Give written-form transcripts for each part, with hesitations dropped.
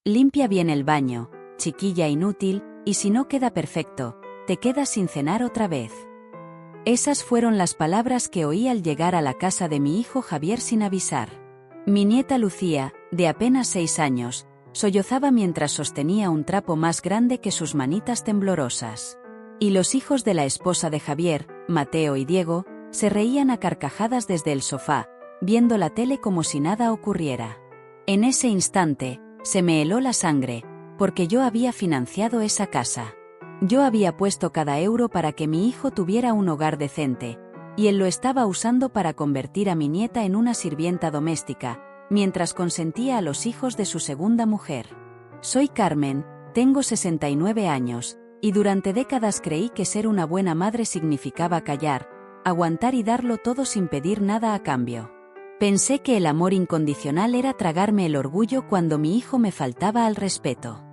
Limpia bien el baño, chiquilla inútil, y si no queda perfecto, te quedas sin cenar otra vez. Esas fueron las palabras que oí al llegar a la casa de mi hijo Javier sin avisar. Mi nieta Lucía, de apenas 6 años, sollozaba mientras sostenía un trapo más grande que sus manitas temblorosas. Y los hijos de la esposa de Javier, Mateo y Diego, se reían a carcajadas desde el sofá, viendo la tele como si nada ocurriera. En ese instante, se me heló la sangre, porque yo había financiado esa casa. Yo había puesto cada euro para que mi hijo tuviera un hogar decente, y él lo estaba usando para convertir a mi nieta en una sirvienta doméstica, mientras consentía a los hijos de su segunda mujer. Soy Carmen, tengo 69 años, y durante décadas creí que ser una buena madre significaba callar, aguantar y darlo todo sin pedir nada a cambio. Pensé que el amor incondicional era tragarme el orgullo cuando mi hijo me faltaba al respeto.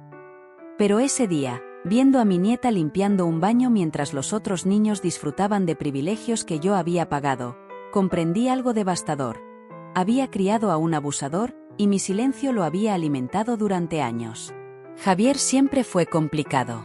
Pero ese día, viendo a mi nieta limpiando un baño mientras los otros niños disfrutaban de privilegios que yo había pagado, comprendí algo devastador. Había criado a un abusador, y mi silencio lo había alimentado durante años. Javier siempre fue complicado.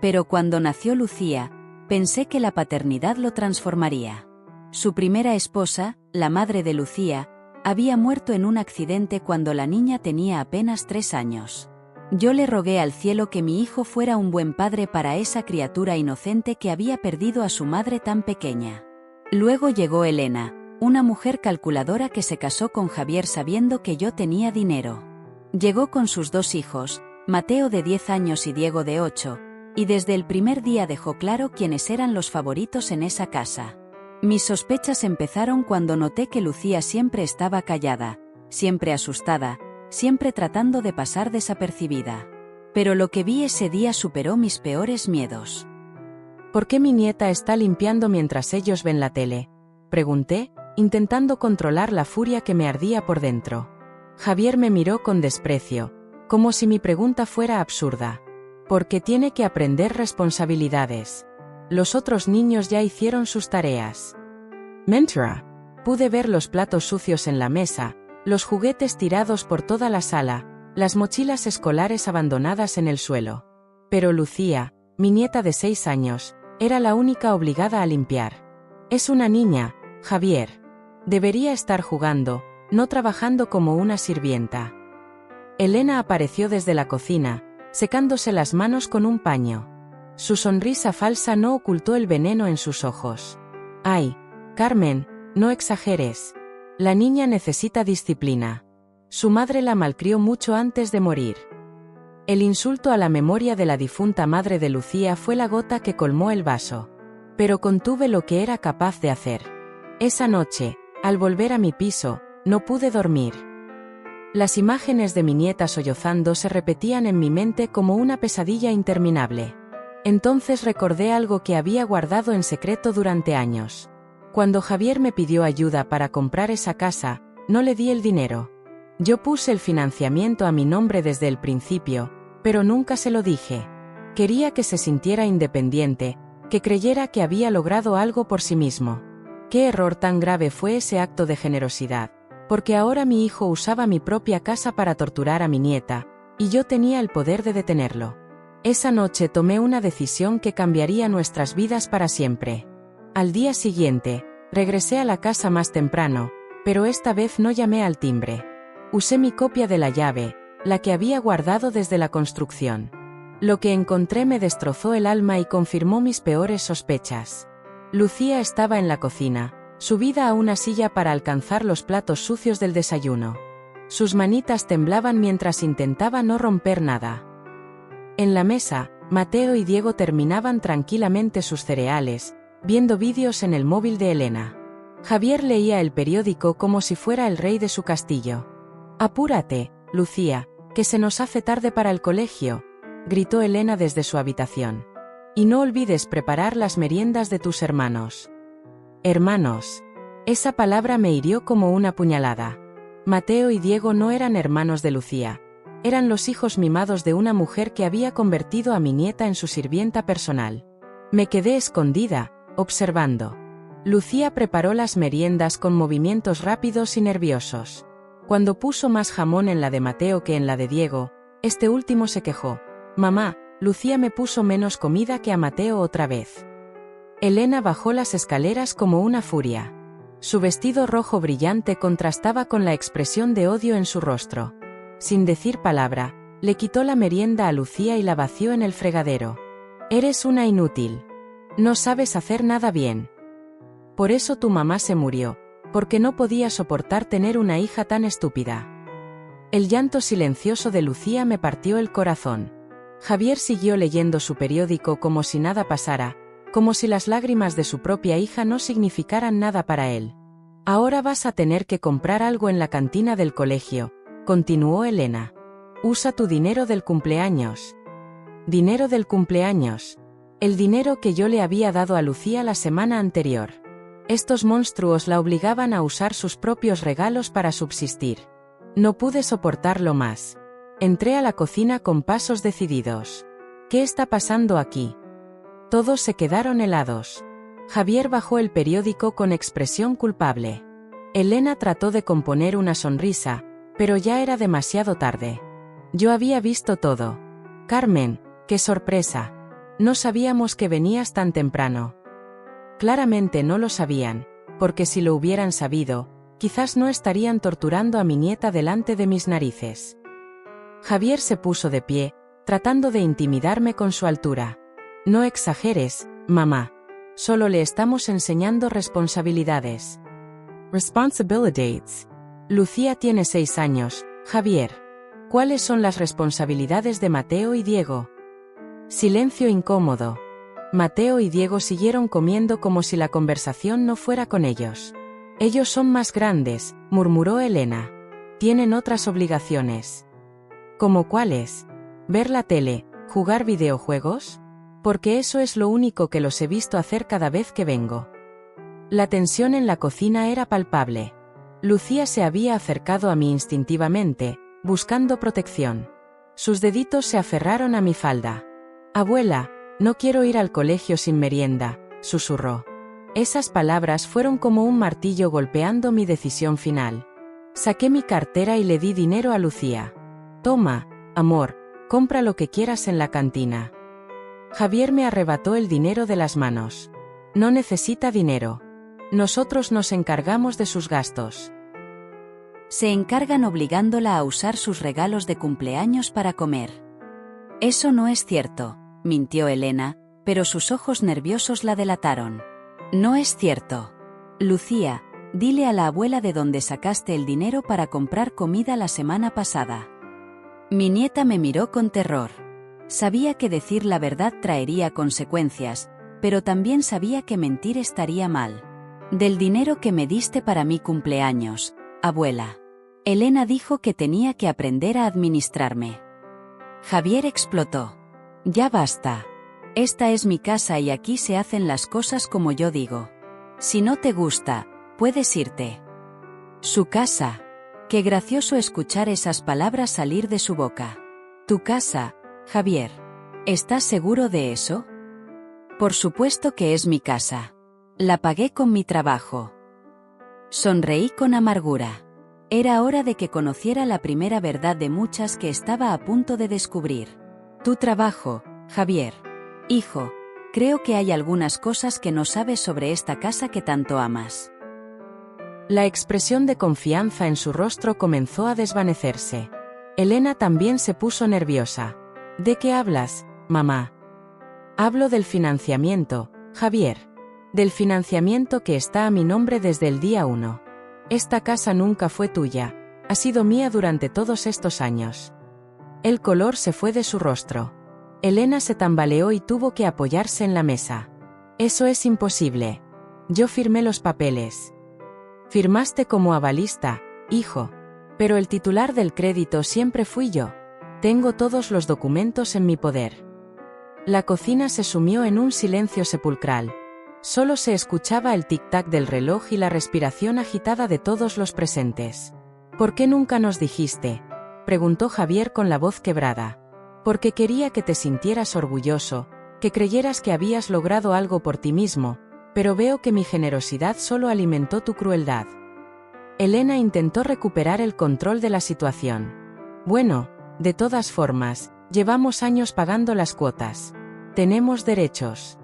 Pero cuando nació Lucía, pensé que la paternidad lo transformaría. Su primera esposa, la madre de Lucía, había muerto en un accidente cuando la niña tenía apenas 3 años. Yo le rogué al cielo que mi hijo fuera un buen padre para esa criatura inocente que había perdido a su madre tan pequeña. Luego llegó Elena, una mujer calculadora que se casó con Javier sabiendo que yo tenía dinero. Llegó con sus 2 hijos, Mateo de 10 años y Diego de 8, y desde el primer día dejó claro quiénes eran los favoritos en esa casa. Mis sospechas empezaron cuando noté que Lucía siempre estaba callada, siempre asustada, siempre tratando de pasar desapercibida. Pero lo que vi ese día superó mis peores miedos. ¿Por qué mi nieta está limpiando mientras ellos ven la tele?, pregunté, intentando controlar la furia que me ardía por dentro. Javier me miró con desprecio, como si mi pregunta fuera absurda. Porque tiene que aprender responsabilidades. Los otros niños ya hicieron sus tareas. Mentora. Pude ver los platos sucios en la mesa, los juguetes tirados por toda la sala, las mochilas escolares abandonadas en el suelo. Pero Lucía, mi nieta de 6 años, era la única obligada a limpiar. Es una niña, Javier. Debería estar jugando, no trabajando como una sirvienta. Elena apareció desde la cocina, secándose las manos con un paño. Su sonrisa falsa no ocultó el veneno en sus ojos. «Ay, Carmen, no exageres. La niña necesita disciplina. Su madre la malcrió mucho antes de morir». El insulto a la memoria de la difunta madre de Lucía fue la gota que colmó el vaso. Pero contuve lo que era capaz de hacer. Esa noche, al volver a mi piso, no pude dormir. Las imágenes de mi nieta sollozando se repetían en mi mente como una pesadilla interminable. Entonces recordé algo que había guardado en secreto durante años. Cuando Javier me pidió ayuda para comprar esa casa, no le di el dinero. Yo puse el financiamiento a mi nombre desde el principio, pero nunca se lo dije. Quería que se sintiera independiente, que creyera que había logrado algo por sí mismo. Qué error tan grave fue ese acto de generosidad. Porque ahora mi hijo usaba mi propia casa para torturar a mi nieta, y yo tenía el poder de detenerlo. Esa noche tomé una decisión que cambiaría nuestras vidas para siempre. Al día siguiente, regresé a la casa más temprano, pero esta vez no llamé al timbre. Usé mi copia de la llave, la que había guardado desde la construcción. Lo que encontré me destrozó el alma y confirmó mis peores sospechas. Lucía estaba en la cocina, subida a una silla para alcanzar los platos sucios del desayuno. Sus manitas temblaban mientras intentaba no romper nada. En la mesa, Mateo y Diego terminaban tranquilamente sus cereales, viendo vídeos en el móvil de Elena. Javier leía el periódico como si fuera el rey de su castillo. «Apúrate, Lucía, que se nos hace tarde para el colegio», gritó Elena desde su habitación. «Y no olvides preparar las meriendas de tus hermanos». Hermanos. Esa palabra me hirió como una puñalada. Mateo y Diego no eran hermanos de Lucía. Eran los hijos mimados de una mujer que había convertido a mi nieta en su sirvienta personal. Me quedé escondida, observando. Lucía preparó las meriendas con movimientos rápidos y nerviosos. Cuando puso más jamón en la de Mateo que en la de Diego, Este último se quejó. Mamá, Lucía me puso menos comida que a Mateo otra vez. Elena bajó las escaleras como una furia. Su vestido rojo brillante contrastaba con la expresión de odio en su rostro. Sin decir palabra, le quitó la merienda a Lucía y la vació en el fregadero. Eres una inútil. No sabes hacer nada bien. Por eso tu mamá se murió, porque no podía soportar tener una hija tan estúpida. El llanto silencioso de Lucía me partió el corazón. Javier siguió leyendo su periódico como si nada pasara, como si las lágrimas de su propia hija no significaran nada para él. Ahora vas a tener que comprar algo en la cantina del colegio, continuó Elena. Usa tu dinero del cumpleaños. Dinero del cumpleaños. El dinero que yo le había dado a Lucía la semana anterior. Estos monstruos la obligaban a usar sus propios regalos para subsistir. No pude soportarlo más. Entré a la cocina con pasos decididos. ¿Qué está pasando aquí? Todos se quedaron helados. Javier bajó el periódico con expresión culpable. Elena trató de componer una sonrisa, pero ya era demasiado tarde. Yo había visto todo. Carmen, qué sorpresa. No sabíamos que venías tan temprano. Claramente no lo sabían, porque si lo hubieran sabido, quizás no estarían torturando a mi nieta delante de mis narices. Javier se puso de pie, tratando de intimidarme con su altura. No exageres, mamá. Solo le estamos enseñando responsabilidades. Responsibilities. Lucía tiene 6 años, Javier. ¿Cuáles son las responsabilidades de Mateo y Diego? Silencio incómodo. Mateo y Diego siguieron comiendo como si la conversación no fuera con ellos. Ellos son más grandes, murmuró Elena. Tienen otras obligaciones. ¿Cómo cuáles? ¿Ver la tele, jugar videojuegos? Porque eso es lo único que los he visto hacer cada vez que vengo. La tensión en la cocina era palpable. Lucía se había acercado a mí instintivamente, buscando protección. Sus deditos se aferraron a mi falda. Abuela, no quiero ir al colegio sin merienda, susurró. Esas palabras fueron como un martillo golpeando mi decisión final. Saqué mi cartera y le di dinero a Lucía. Toma, amor, compra lo que quieras en la cantina. Javier me arrebató el dinero de las manos. No necesita dinero. Nosotros nos encargamos de sus gastos. Se encargan obligándola a usar sus regalos de cumpleaños para comer. Eso no es cierto, mintió Elena, pero sus ojos nerviosos la delataron. No es cierto. Lucía, dile a la abuela de dónde sacaste el dinero para comprar comida la semana pasada. Mi nieta me miró con terror. Sabía que decir la verdad traería consecuencias, pero también sabía que mentir estaría mal. Del dinero que me diste para mi cumpleaños, abuela. Elena dijo que tenía que aprender a administrarme. Javier explotó. Ya basta. Esta es mi casa y aquí se hacen las cosas como yo digo. Si no te gusta, puedes irte. Su casa. Qué gracioso escuchar esas palabras salir de su boca. Tu casa, Javier. ¿Estás seguro de eso? Por supuesto que es mi casa. La pagué con mi trabajo. Sonreí con amargura. Era hora de que conociera la primera verdad de muchas que estaba a punto de descubrir. Tu trabajo, Javier. Hijo, creo que hay algunas cosas que no sabes sobre esta casa que tanto amas. La expresión de confianza en su rostro comenzó a desvanecerse. Elena también se puso nerviosa. ¿De qué hablas, mamá? Hablo del financiamiento, Javier. Del financiamiento que está a mi nombre desde el día 1. Esta casa nunca fue tuya, ha sido mía durante todos estos años. El color se fue de su rostro. Elena se tambaleó y tuvo que apoyarse en la mesa. Eso es imposible. Yo firmé los papeles. Firmaste como avalista, hijo. Pero el titular del crédito siempre fui yo. Tengo todos los documentos en mi poder. La cocina se sumió en un silencio sepulcral. Solo se escuchaba el tic-tac del reloj y la respiración agitada de todos los presentes. ¿Por qué nunca nos dijiste?, preguntó Javier con la voz quebrada. Porque quería que te sintieras orgulloso, que creyeras que habías logrado algo por ti mismo, pero veo que mi generosidad solo alimentó tu crueldad. Elena intentó recuperar el control de la situación. Bueno, De todas formas, llevamos años pagando las cuotas. Tenemos derechos.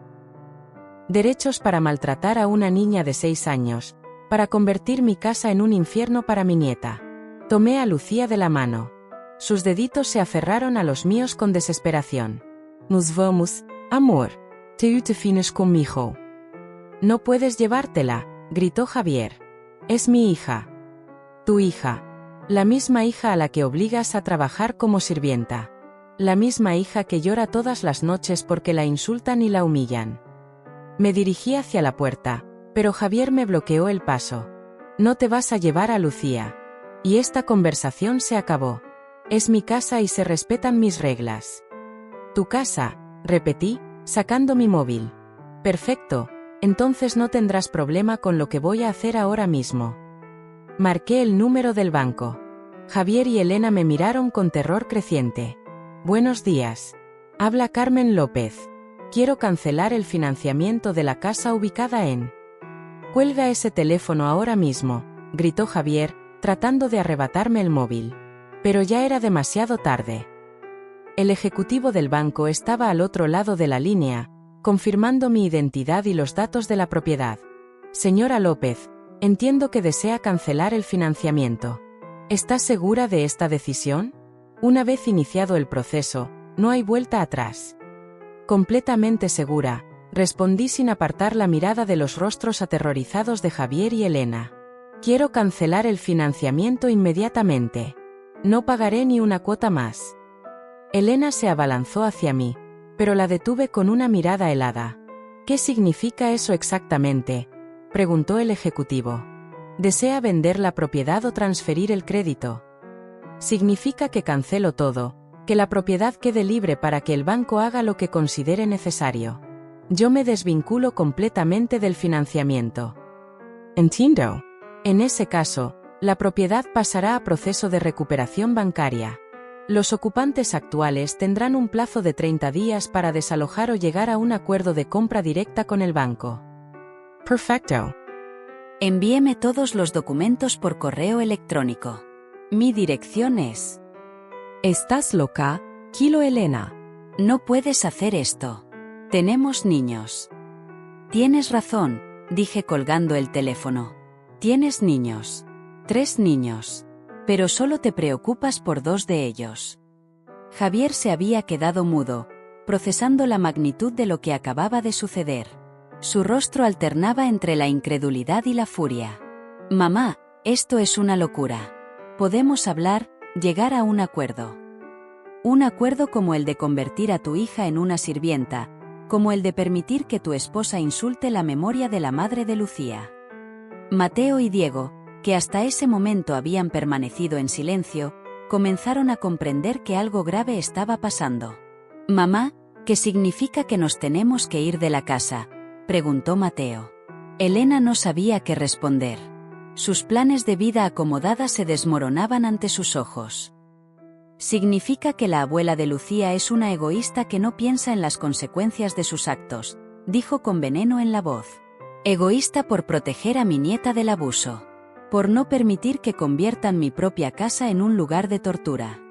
Derechos para maltratar a una niña de 6 años, para convertir mi casa en un infierno para mi nieta. Tomé a Lucía de la mano. Sus deditos se aferraron a los míos con desesperación. Nos vamos, amor. Te fines conmigo. No puedes llevártela, gritó Javier. Es mi hija. Tu hija. La misma hija a la que obligas a trabajar como sirvienta. La misma hija que llora todas las noches porque la insultan y la humillan. Me dirigí hacia la puerta, pero Javier me bloqueó el paso. No te vas a llevar a Lucía. Y esta conversación se acabó. Es mi casa y se respetan mis reglas. Tu casa, repetí, sacando mi móvil. Perfecto, entonces no tendrás problema con lo que voy a hacer ahora mismo. Marqué el número del banco. Javier y Elena me miraron con terror creciente. Buenos días. Habla Carmen López. Quiero cancelar el financiamiento de la casa ubicada en... Cuelga ese teléfono ahora mismo, gritó Javier, tratando de arrebatarme el móvil. Pero ya era demasiado tarde. El ejecutivo del banco estaba al otro lado de la línea, confirmando mi identidad y los datos de la propiedad. Señora López, entiendo que desea cancelar el financiamiento. ¿Estás segura de esta decisión? Una vez iniciado el proceso, no hay vuelta atrás. Completamente segura, respondí sin apartar la mirada de los rostros aterrorizados de Javier y Elena. Quiero cancelar el financiamiento inmediatamente. No pagaré ni una cuota más. Elena se abalanzó hacia mí, pero la detuve con una mirada helada. ¿Qué significa eso exactamente?, preguntó el ejecutivo. ¿Desea vender la propiedad o transferir el crédito? Significa que cancelo todo, que la propiedad quede libre para que el banco haga lo que considere necesario. Yo me desvinculo completamente del financiamiento. Entiendo. En ese caso, la propiedad pasará a proceso de recuperación bancaria. Los ocupantes actuales tendrán un plazo de 30 días para desalojar o llegar a un acuerdo de compra directa con el banco. Perfecto. Envíeme todos los documentos por correo electrónico. Mi dirección es... ¿Estás loca, Kilo Elena? No puedes hacer esto. Tenemos niños. Tienes razón, dije colgando el teléfono. Tienes niños. 3 niños. Pero solo te preocupas por 2 de ellos. Javier se había quedado mudo, procesando la magnitud de lo que acababa de suceder. Su rostro alternaba entre la incredulidad y la furia. Mamá, esto es una locura. Podemos hablar, llegar a un acuerdo. Un acuerdo como el de convertir a tu hija en una sirvienta, como el de permitir que tu esposa insulte la memoria de la madre de Lucía. Mateo y Diego, que hasta ese momento habían permanecido en silencio, comenzaron a comprender que algo grave estaba pasando. Mamá, ¿qué significa que nos tenemos que ir de la casa?, preguntó Mateo. Elena no sabía qué responder. Sus planes de vida acomodada se desmoronaban ante sus ojos. Significa que la abuela de Lucía es una egoísta que no piensa en las consecuencias de sus actos, dijo con veneno en la voz. Egoísta por proteger a mi nieta del abuso. Por no permitir que conviertan mi propia casa en un lugar de tortura.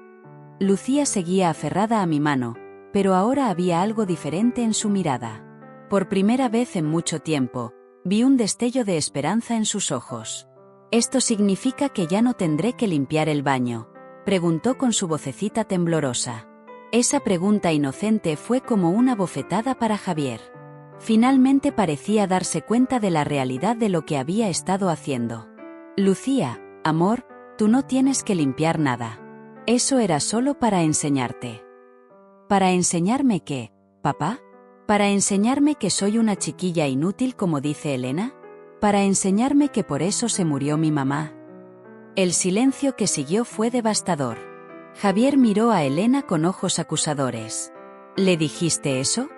Lucía seguía aferrada a mi mano, pero ahora había algo diferente en su mirada. Por primera vez en mucho tiempo, vi un destello de esperanza en sus ojos. ¿Esto significa que ya no tendré que limpiar el baño?, preguntó con su vocecita temblorosa. Esa pregunta inocente fue como una bofetada para Javier. Finalmente parecía darse cuenta de la realidad de lo que había estado haciendo. Lucía, amor, tú no tienes que limpiar nada. Eso era solo para enseñarte. ¿Para enseñarme qué, papá? ¿Para enseñarme que soy una chiquilla inútil como dice Elena? ¿Para enseñarme que por eso se murió mi mamá? El silencio que siguió fue devastador. Javier miró a Elena con ojos acusadores. ¿Le dijiste eso?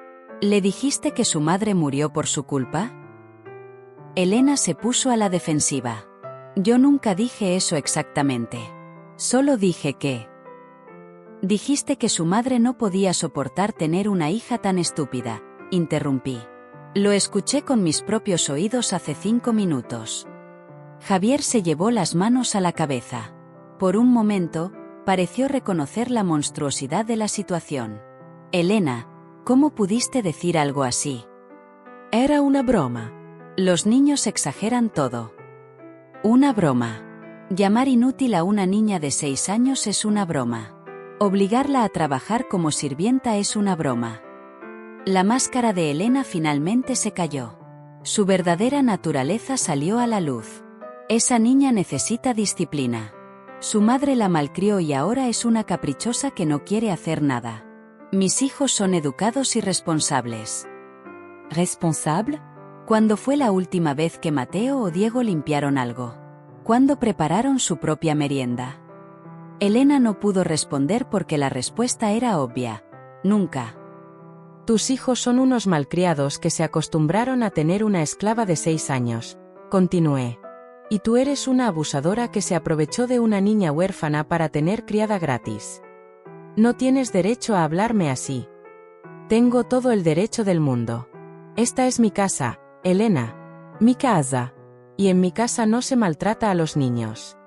¿Le dijiste que su madre murió por su culpa? Elena se puso a la defensiva. Yo nunca dije eso exactamente. Solo dije que... Dijiste que su madre no podía soportar tener una hija tan estúpida, interrumpí. Lo escuché con mis propios oídos hace 5 minutos. Javier se llevó las manos a la cabeza. Por un momento, Pareció reconocer la monstruosidad de la situación. Elena, ¿cómo pudiste decir algo así? Era una broma. Los niños exageran todo. Una broma. Llamar inútil a una niña de 6 años es una broma. Obligarla a trabajar como sirvienta es una broma. La máscara de Elena finalmente se cayó. Su verdadera naturaleza salió a la luz. Esa niña necesita disciplina. Su madre la malcrió y ahora es una caprichosa que no quiere hacer nada. Mis hijos son educados y responsables. ¿Responsable? ¿Cuándo fue la última vez que Mateo o Diego limpiaron algo? ¿Cuándo prepararon su propia merienda? Elena no pudo responder porque la respuesta era obvia. Nunca. Tus hijos son unos malcriados que se acostumbraron a tener una esclava de 6 años. Continué. Y tú eres una abusadora que se aprovechó de una niña huérfana para tener criada gratis. No tienes derecho a hablarme así. Tengo todo el derecho del mundo. Esta es mi casa, Elena. Mi casa. Y en mi casa no se maltrata a los niños.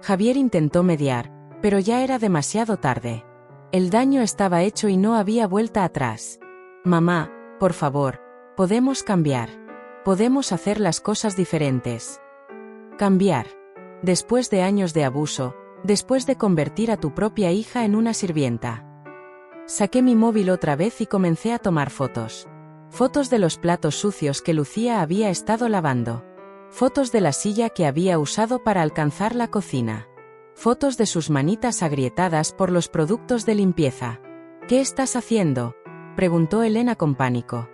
Javier intentó mediar, pero ya era demasiado tarde. El daño estaba hecho y no había vuelta atrás. Mamá, por favor, podemos cambiar. Podemos hacer las cosas diferentes. Cambiar. Después de años de abuso, después de convertir a tu propia hija en una sirvienta. Saqué mi móvil otra vez y comencé a tomar fotos. Fotos de los platos sucios que Lucía había estado lavando. Fotos de la silla que había usado para alcanzar la cocina. Fotos de sus manitas agrietadas por los productos de limpieza. ¿Qué estás haciendo?, preguntó Elena con pánico.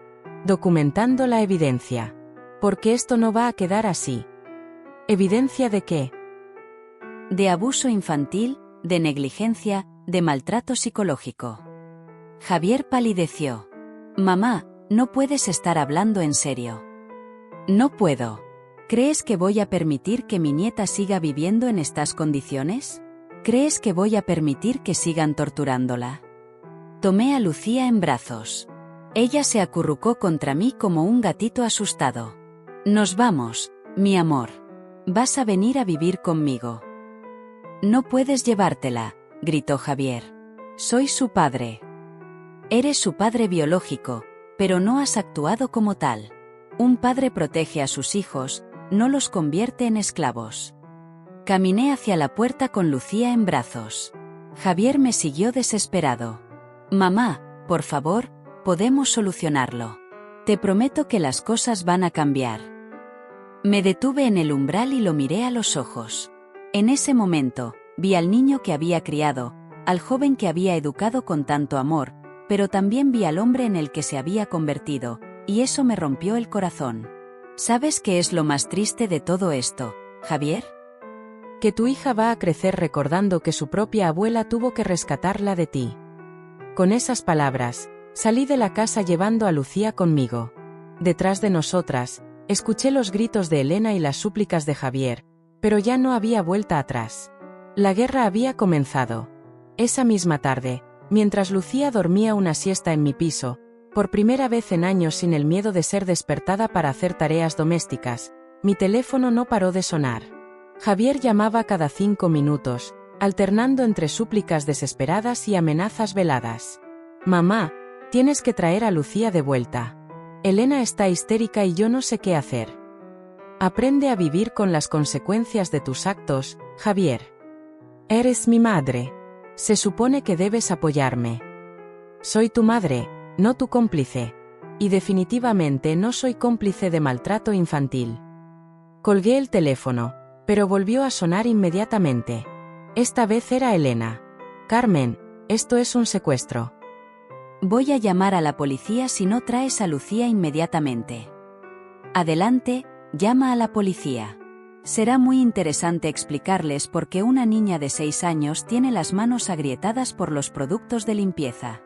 Documentando la evidencia. Porque esto no va a quedar así. ¿Evidencia de qué? De abuso infantil, de negligencia, de maltrato psicológico. Javier palideció. Mamá, no puedes estar hablando en serio. No puedo. ¿Crees que voy a permitir que mi nieta siga viviendo en estas condiciones? ¿Crees que voy a permitir que sigan torturándola? Tomé a Lucía en brazos. Ella se acurrucó contra mí como un gatito asustado. Nos vamos, mi amor. Vas a venir a vivir conmigo. No puedes llevártela, gritó Javier. Soy su padre. Eres su padre biológico, pero no has actuado como tal. Un padre protege a sus hijos, no los convierte en esclavos. Caminé hacia la puerta con Lucía en brazos. Javier me siguió desesperado. Mamá, por favor, podemos solucionarlo. Te prometo que las cosas van a cambiar. Me detuve en el umbral y lo miré a los ojos. En ese momento, vi al niño que había criado, al joven que había educado con tanto amor, pero también vi al hombre en el que se había convertido, y eso me rompió el corazón. ¿Sabes qué es lo más triste de todo esto, Javier? Que tu hija va a crecer recordando que su propia abuela tuvo que rescatarla de ti. Con esas palabras, salí de la casa llevando a Lucía conmigo. Detrás de nosotras, escuché los gritos de Elena y las súplicas de Javier, pero ya no había vuelta atrás. La guerra había comenzado. Esa misma tarde, mientras Lucía dormía una siesta en mi piso, por primera vez en años sin el miedo de ser despertada para hacer tareas domésticas, mi teléfono no paró de sonar. Javier llamaba cada 5 minutos, alternando entre súplicas desesperadas y amenazas veladas. Mamá, tienes que traer a Lucía de vuelta. Elena está histérica y yo no sé qué hacer. Aprende a vivir con las consecuencias de tus actos, Javier. Eres mi madre. Se supone que debes apoyarme. Soy tu madre, no tu cómplice. Y definitivamente no soy cómplice de maltrato infantil. Colgué el teléfono, pero volvió a sonar inmediatamente. Esta vez era Elena. Carmen, esto es un secuestro. Voy a llamar a la policía si no traes a Lucía inmediatamente. Adelante, llama a la policía. Será muy interesante explicarles por qué una niña de 6 años tiene las manos agrietadas por los productos de limpieza.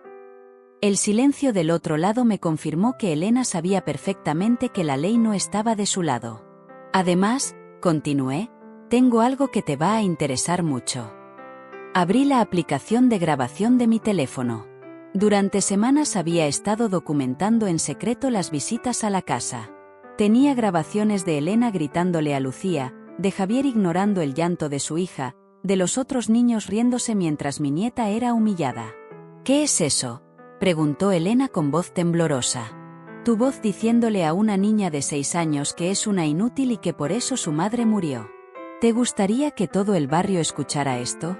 El silencio del otro lado me confirmó que Elena sabía perfectamente que la ley no estaba de su lado. Además, continué, tengo algo que te va a interesar mucho. Abrí la aplicación de grabación de mi teléfono. Durante semanas había estado documentando en secreto las visitas a la casa. Tenía grabaciones de Elena gritándole a Lucía, de Javier ignorando el llanto de su hija, de los otros niños riéndose mientras mi nieta era humillada. ¿Qué es eso?, preguntó Elena con voz temblorosa. Tu voz diciéndole a una niña de 6 años que es una inútil y que por eso su madre murió. ¿Te gustaría que todo el barrio escuchara esto?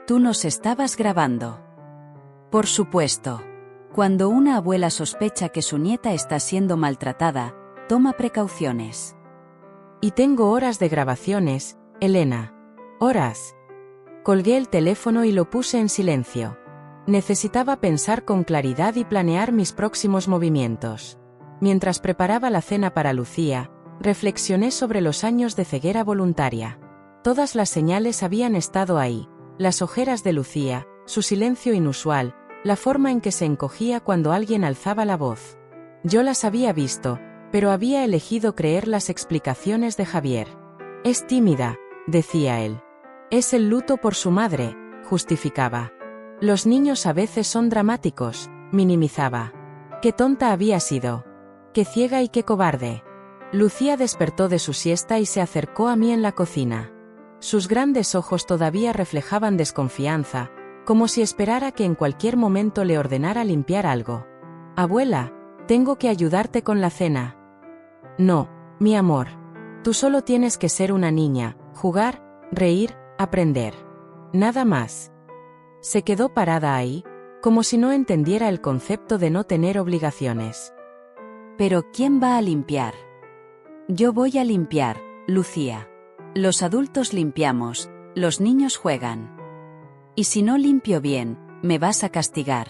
Tú nos estabas grabando. Por supuesto. Cuando una abuela sospecha que su nieta está siendo maltratada, toma precauciones. Y tengo horas de grabaciones, Elena. Horas. Colgué el teléfono y lo puse en silencio. Necesitaba pensar con claridad y planear mis próximos movimientos. Mientras preparaba la cena para Lucía, reflexioné sobre los años de ceguera voluntaria. Todas las señales habían estado ahí: las ojeras de Lucía, su silencio inusual, la forma en que se encogía cuando alguien alzaba la voz. Yo las había visto, pero había elegido creer las explicaciones de Javier. Es tímida, decía él. Es el luto por su madre, justificaba. Los niños a veces son dramáticos, minimizaba. Qué tonta había sido. Qué ciega y qué cobarde. Lucía despertó de su siesta y se acercó a mí en la cocina. Sus grandes ojos todavía reflejaban desconfianza, como si esperara que en cualquier momento le ordenara limpiar algo. Abuela, tengo que ayudarte con la cena. No, mi amor. Tú solo tienes que ser una niña, jugar, reír, aprender. Nada más. Se quedó parada ahí, como si no entendiera el concepto de no tener obligaciones. Pero ¿quién va a limpiar? Yo voy a limpiar, Lucía. Los adultos limpiamos, los niños juegan. Y si no limpio bien, me vas a castigar.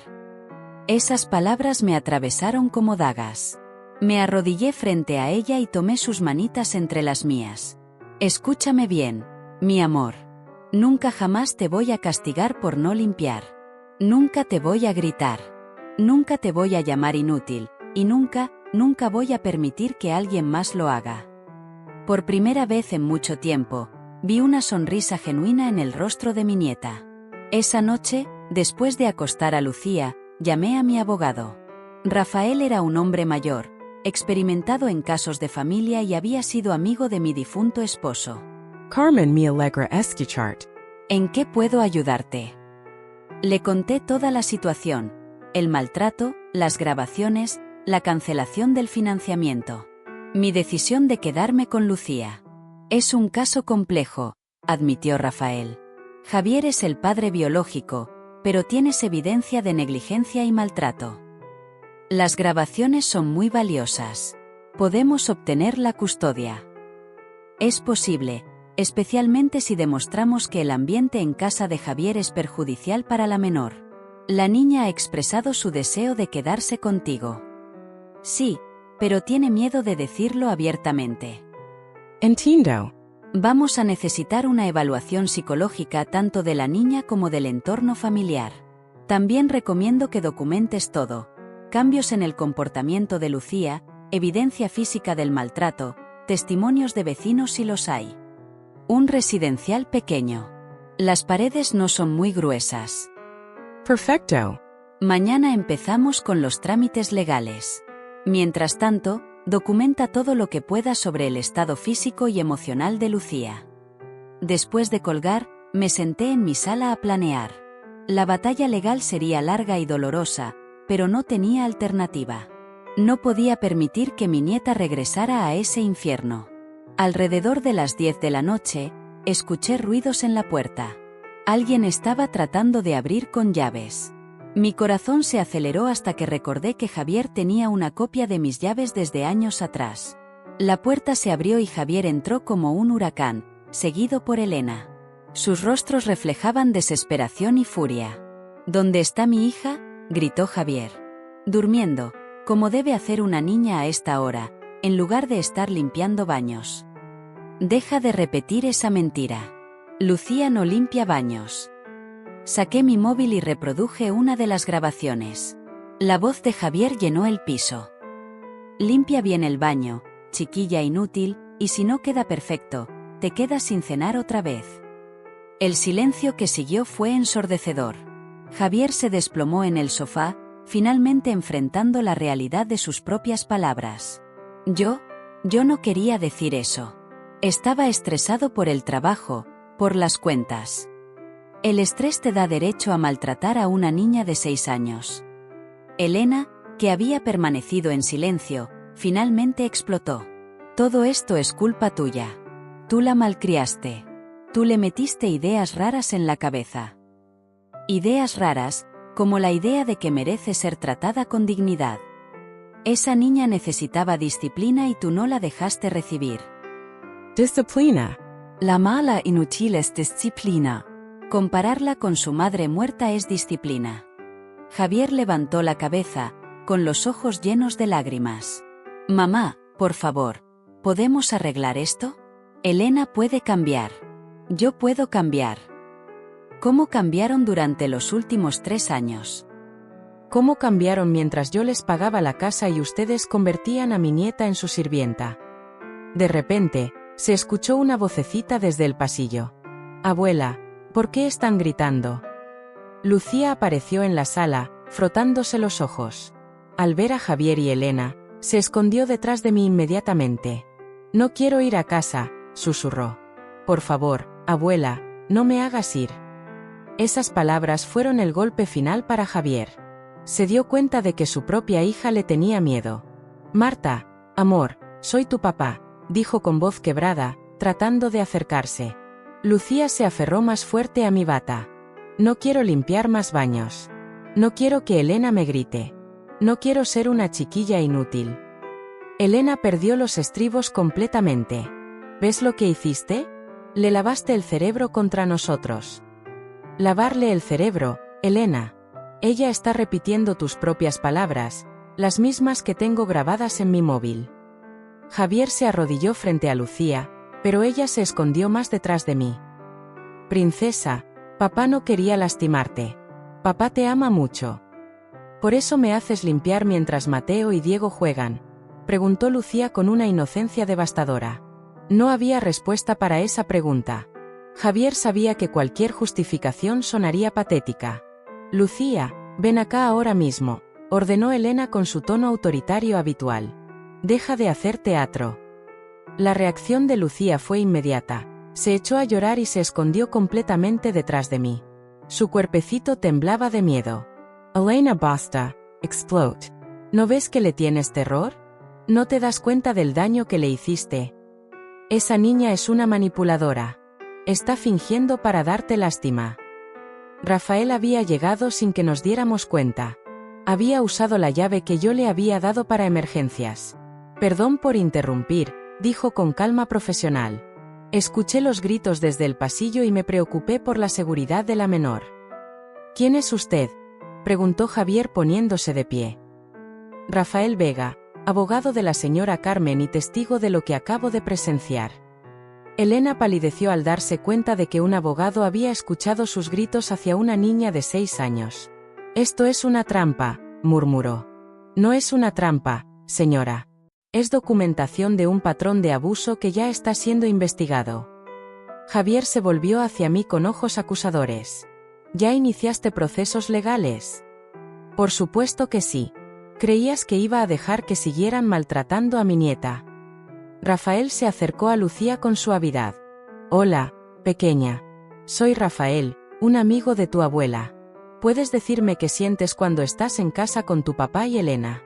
Esas palabras me atravesaron como dagas. Me arrodillé frente a ella y tomé sus manitas entre las mías. Escúchame bien, mi amor. Nunca jamás te voy a castigar por no limpiar. Nunca te voy a gritar. Nunca te voy a llamar inútil, y nunca voy a permitir que alguien más lo haga. Por primera vez en mucho tiempo, vi una sonrisa genuina en el rostro de mi nieta. Esa noche, después de acostar a Lucía, llamé a mi abogado. Rafael era un hombre mayor, experimentado en casos de familia y había sido amigo de mi difunto esposo. Carmen me alegra escuchar. ¿En qué puedo ayudarte? Le conté toda la situación: el maltrato, las grabaciones, la cancelación del financiamiento. Mi decisión de quedarme con Lucía. Es un caso complejo, admitió Rafael. Javier es el padre biológico, pero tienes evidencia de negligencia y maltrato. Las grabaciones son muy valiosas. Podemos obtener la custodia. Es posible, especialmente si demostramos que el ambiente en casa de Javier es perjudicial para la menor. La niña ha expresado su deseo de quedarse contigo. Sí, pero tiene miedo de decirlo abiertamente. Entiendo. Vamos a necesitar una evaluación psicológica tanto de la niña como del entorno familiar. También recomiendo que documentes todo: cambios en el comportamiento de Lucía, evidencia física del maltrato, testimonios de vecinos si los hay. Un residencial pequeño. Las paredes no son muy gruesas. Perfecto. Mañana empezamos con los trámites legales. Mientras tanto, documenta todo lo que puedas sobre el estado físico y emocional de Lucía. Después de colgar, me senté en mi sala a planear. La batalla legal sería larga y dolorosa, pero no tenía alternativa. No podía permitir que mi nieta regresara a ese infierno. Alrededor de las 10 de la noche, escuché ruidos en la puerta. Alguien estaba tratando de abrir con llaves. Mi corazón se aceleró hasta que recordé que Javier tenía una copia de mis llaves desde años atrás. La puerta se abrió y Javier entró como un huracán, seguido por Elena. Sus rostros reflejaban desesperación y furia. ¿Dónde está mi hija?, gritó Javier. Durmiendo, como debe hacer una niña a esta hora, en lugar de estar limpiando baños. Deja de repetir esa mentira. Lucía no limpia baños. Saqué mi móvil y reproduje una de las grabaciones. La voz de Javier llenó el piso. Limpia bien el baño, chiquilla inútil, y si no queda perfecto, te quedas sin cenar otra vez. El silencio que siguió fue ensordecedor. Javier se desplomó en el sofá, finalmente enfrentando la realidad de sus propias palabras. Yo no quería decir eso. Estaba estresado por el trabajo, Por las cuentas. El estrés te da derecho a maltratar a una niña de 6 años. Elena, que había permanecido en silencio, finalmente explotó. Todo esto es culpa tuya. Tú la malcriaste. Tú le metiste ideas raras en la cabeza. Ideas raras, como la idea de que merece ser tratada con dignidad. Esa niña necesitaba disciplina y tú no la dejaste recibir. Disciplina. La mala inútil es disciplina. Compararla con su madre muerta es disciplina. Javier levantó la cabeza, con los ojos llenos de lágrimas. Mamá, por favor, ¿podemos arreglar esto? Elena puede cambiar. Yo puedo cambiar. ¿Cómo cambiaron durante los últimos 3 años? ¿Cómo cambiaron mientras yo les pagaba la casa y ustedes convertían a mi nieta en su sirvienta? De repente, se escuchó una vocecita desde el pasillo. Abuela, ¿por qué están gritando? Lucía apareció en la sala, frotándose los ojos. Al ver a Javier y Elena, se escondió detrás de mí inmediatamente. No quiero ir a casa, susurró. Por favor, abuela, no me hagas ir. Esas palabras fueron el golpe final para Javier. Se dio cuenta de que su propia hija le tenía miedo. Marta, amor, soy tu papá, dijo con voz quebrada, tratando de acercarse. Lucía se aferró más fuerte a mi bata. No quiero limpiar más baños. No quiero que Elena me grite. No quiero ser una chiquilla inútil. Elena perdió los estribos completamente. ¿Ves lo que hiciste? Le lavaste el cerebro contra nosotros. Lavarle el cerebro, Elena. Ella está repitiendo tus propias palabras, las mismas que tengo grabadas en mi móvil. Javier se arrodilló frente a Lucía, pero ella se escondió más detrás de mí. Princesa, papá no quería lastimarte. Papá te ama mucho. ¿Por eso me haces limpiar mientras Mateo y Diego juegan?, preguntó Lucía con una inocencia devastadora. No había respuesta para esa pregunta. Javier sabía que cualquier justificación sonaría patética. Lucía, ven acá ahora mismo, ordenó Elena con su tono autoritario habitual. Deja de hacer teatro. La reacción de Lucía fue inmediata. Se echó a llorar y se escondió completamente detrás de mí. Su cuerpecito temblaba de miedo. Elena, basta, explode. ¿No ves que le tienes terror? ¿No te das cuenta del daño que le hiciste? Esa niña es una manipuladora. Está fingiendo para darte lástima. Rafael había llegado sin que nos diéramos cuenta. Había usado la llave que yo le había dado para emergencias. Perdón por interrumpir, dijo con calma profesional. Escuché los gritos desde el pasillo y me preocupé por la seguridad de la menor. ¿Quién es usted?, preguntó Javier poniéndose de pie. Rafael Vega, abogado de la señora Carmen y testigo de lo que acabo de presenciar. Elena palideció al darse cuenta de que un abogado había escuchado sus gritos hacia una niña de 6 años. Esto es una trampa, murmuró. No es una trampa, señora. Es documentación de un patrón de abuso que ya está siendo investigado. Javier se volvió hacia mí con ojos acusadores. ¿Ya iniciaste procesos legales? Por supuesto que sí. ¿Creías que iba a dejar que siguieran maltratando a mi nieta? Rafael se acercó a Lucía con suavidad. Hola, pequeña. Soy Rafael, un amigo de tu abuela. ¿Puedes decirme qué sientes cuando estás en casa con tu papá y Elena?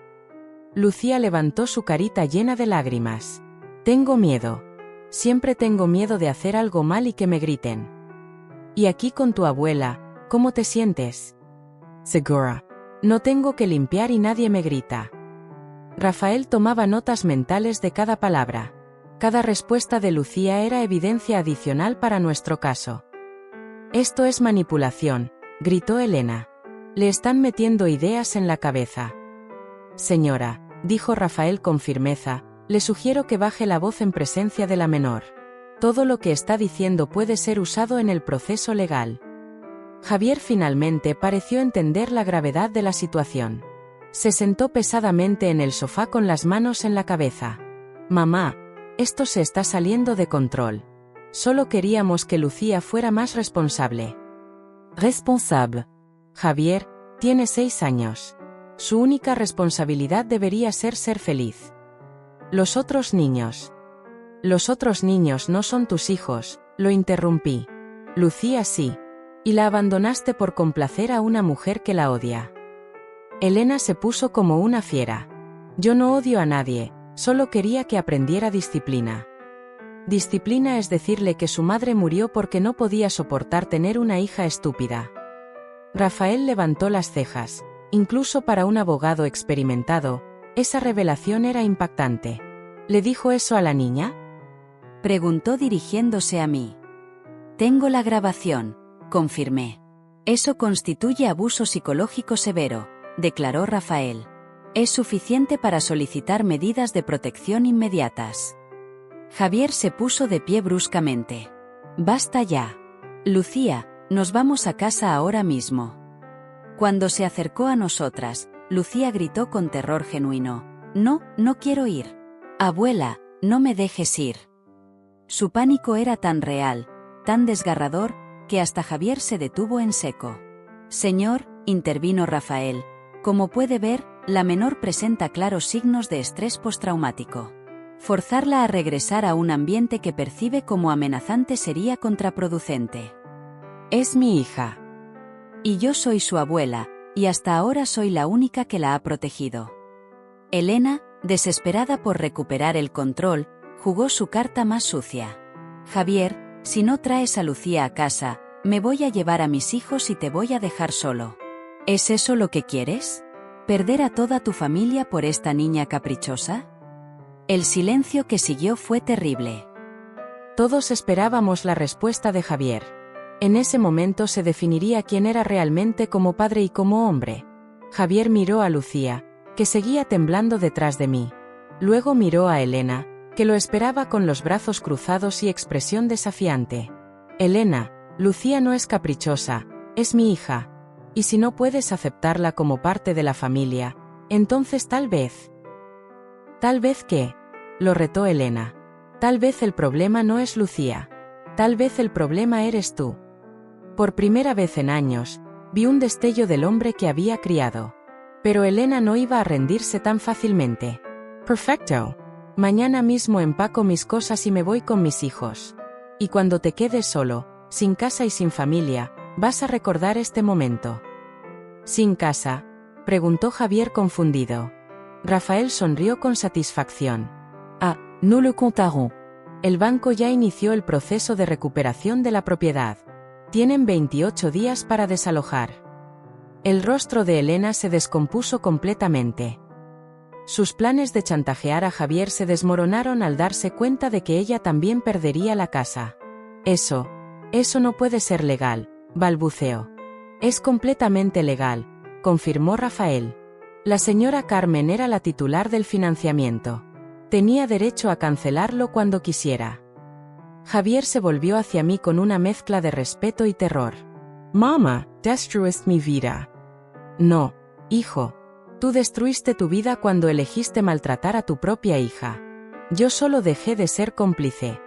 Lucía levantó su carita llena de lágrimas. Tengo miedo. Siempre tengo miedo de hacer algo mal y que me griten. Y aquí con tu abuela, ¿cómo te sientes? Segura. No tengo que limpiar y nadie me grita. Rafael tomaba notas mentales de cada palabra. Cada respuesta de Lucía era evidencia adicional para nuestro caso. Esto es manipulación, gritó Elena. Le están metiendo ideas en la cabeza. Señora, dijo Rafael con firmeza, le sugiero que baje la voz en presencia de la menor. Todo lo que está diciendo puede ser usado en el proceso legal. Javier finalmente pareció entender la gravedad de la situación. Se sentó pesadamente en el sofá con las manos en la cabeza. Mamá, esto se está saliendo de control. Solo queríamos que Lucía fuera más responsable. Responsable. Javier, tiene 6 años. Su única responsabilidad debería ser feliz. Los otros niños. Los otros niños no son tus hijos, lo interrumpí. Lucía sí. Y la abandonaste por complacer a una mujer que la odia. Elena se puso como una fiera. Yo no odio a nadie, solo quería que aprendiera disciplina. Disciplina es decirle que su madre murió porque no podía soportar tener una hija estúpida. Rafael levantó las cejas. Incluso para un abogado experimentado, esa revelación era impactante. ¿Le dijo eso a la niña? Preguntó dirigiéndose a mí. Tengo la grabación, confirmé. Eso constituye abuso psicológico severo, declaró Rafael. Es suficiente para solicitar medidas de protección inmediatas. Javier se puso de pie bruscamente. Basta ya. Lucía, nos vamos a casa ahora mismo. Cuando se acercó a nosotras, Lucía gritó con terror genuino. No, no quiero ir. Abuela, no me dejes ir. Su pánico era tan real, tan desgarrador, que hasta Javier se detuvo en seco. Señor, intervino Rafael, como puede ver, la menor presenta claros signos de estrés postraumático. Forzarla a regresar a un ambiente que percibe como amenazante sería contraproducente. Es mi hija. Y yo soy su abuela, y hasta ahora soy la única que la ha protegido. Elena, desesperada por recuperar el control, jugó su carta más sucia. Javier, si no traes a Lucía a casa, me voy a llevar a mis hijos y te voy a dejar solo. ¿Es eso lo que quieres? ¿Perder a toda tu familia por esta niña caprichosa? El silencio que siguió fue terrible. Todos esperábamos la respuesta de Javier. En ese momento se definiría quién era realmente como padre y como hombre. Javier miró a Lucía, que seguía temblando detrás de mí. Luego miró a Elena, que lo esperaba con los brazos cruzados y expresión desafiante. Elena, Lucía no es caprichosa, es mi hija. Y si no puedes aceptarla como parte de la familia, entonces tal vez... ¿Tal vez qué? Lo retó Elena. Tal vez el problema no es Lucía. Tal vez el problema eres tú. Por primera vez en años, vi un destello del hombre que había criado. Pero Elena no iba a rendirse tan fácilmente. Perfecto. Mañana mismo empaco mis cosas y me voy con mis hijos. Y cuando te quedes solo, sin casa y sin familia, vas a recordar este momento. ¿Sin casa?, preguntó Javier confundido. Rafael sonrió con satisfacción. Ah, nous le contarons. El banco ya inició el proceso de recuperación de la propiedad. Tienen 28 días para desalojar. El rostro de Elena se descompuso completamente. Sus planes de chantajear a Javier se desmoronaron al darse cuenta de que ella también perdería la casa. Eso no puede ser legal, balbuceó. Es completamente legal, confirmó Rafael. La señora Carmen era la titular del financiamiento. Tenía derecho a cancelarlo cuando quisiera. Javier se volvió hacia mí con una mezcla de respeto y terror. Mama, destruiste mi vida. No, hijo. Tú destruiste tu vida cuando elegiste maltratar a tu propia hija. Yo solo dejé de ser cómplice.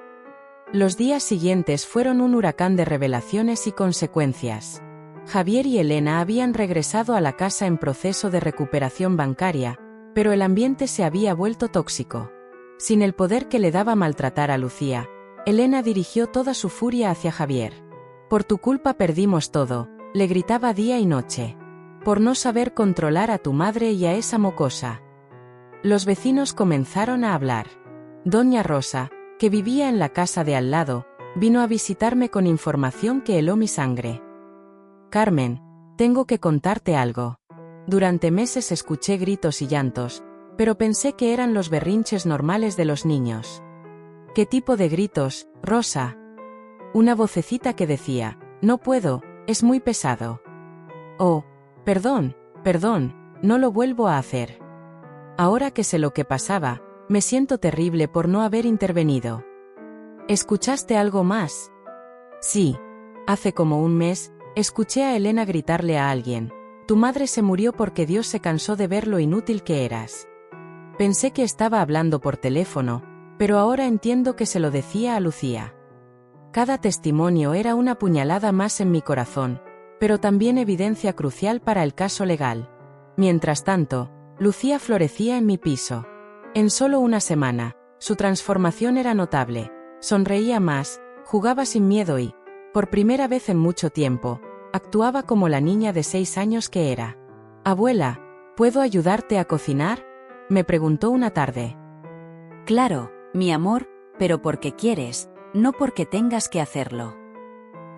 Los días siguientes fueron un huracán de revelaciones y consecuencias. Javier y Elena habían regresado a la casa en proceso de recuperación bancaria, pero el ambiente se había vuelto tóxico. Sin el poder que le daba maltratar a Lucía, Elena dirigió toda su furia hacia Javier. Por tu culpa perdimos todo, le gritaba día y noche. Por no saber controlar a tu madre y a esa mocosa. Los vecinos comenzaron a hablar. Doña Rosa, que vivía en la casa de al lado, vino a visitarme con información que heló mi sangre. Carmen, tengo que contarte algo. Durante meses escuché gritos y llantos, pero pensé que eran los berrinches normales de los niños. ¿Qué tipo de gritos, Rosa? Una vocecita que decía, no puedo, es muy pesado. Oh, perdón, no lo vuelvo a hacer. Ahora que sé lo que pasaba, me siento terrible por no haber intervenido. ¿Escuchaste algo más? Sí. Hace como un mes, escuché a Elena gritarle a alguien, tu madre se murió porque Dios se cansó de ver lo inútil que eras. Pensé que estaba hablando por teléfono, pero ahora entiendo que se lo decía a Lucía. Cada testimonio era una puñalada más en mi corazón, pero también evidencia crucial para el caso legal. Mientras tanto, Lucía florecía en mi piso. En solo una semana, su transformación era notable, sonreía más, jugaba sin miedo y, Por primera vez en mucho tiempo, actuaba como la niña de 6 años que era. «Abuela, ¿puedo ayudarte a cocinar?», me preguntó una tarde. Claro, mi amor, pero porque quieres, no porque tengas que hacerlo.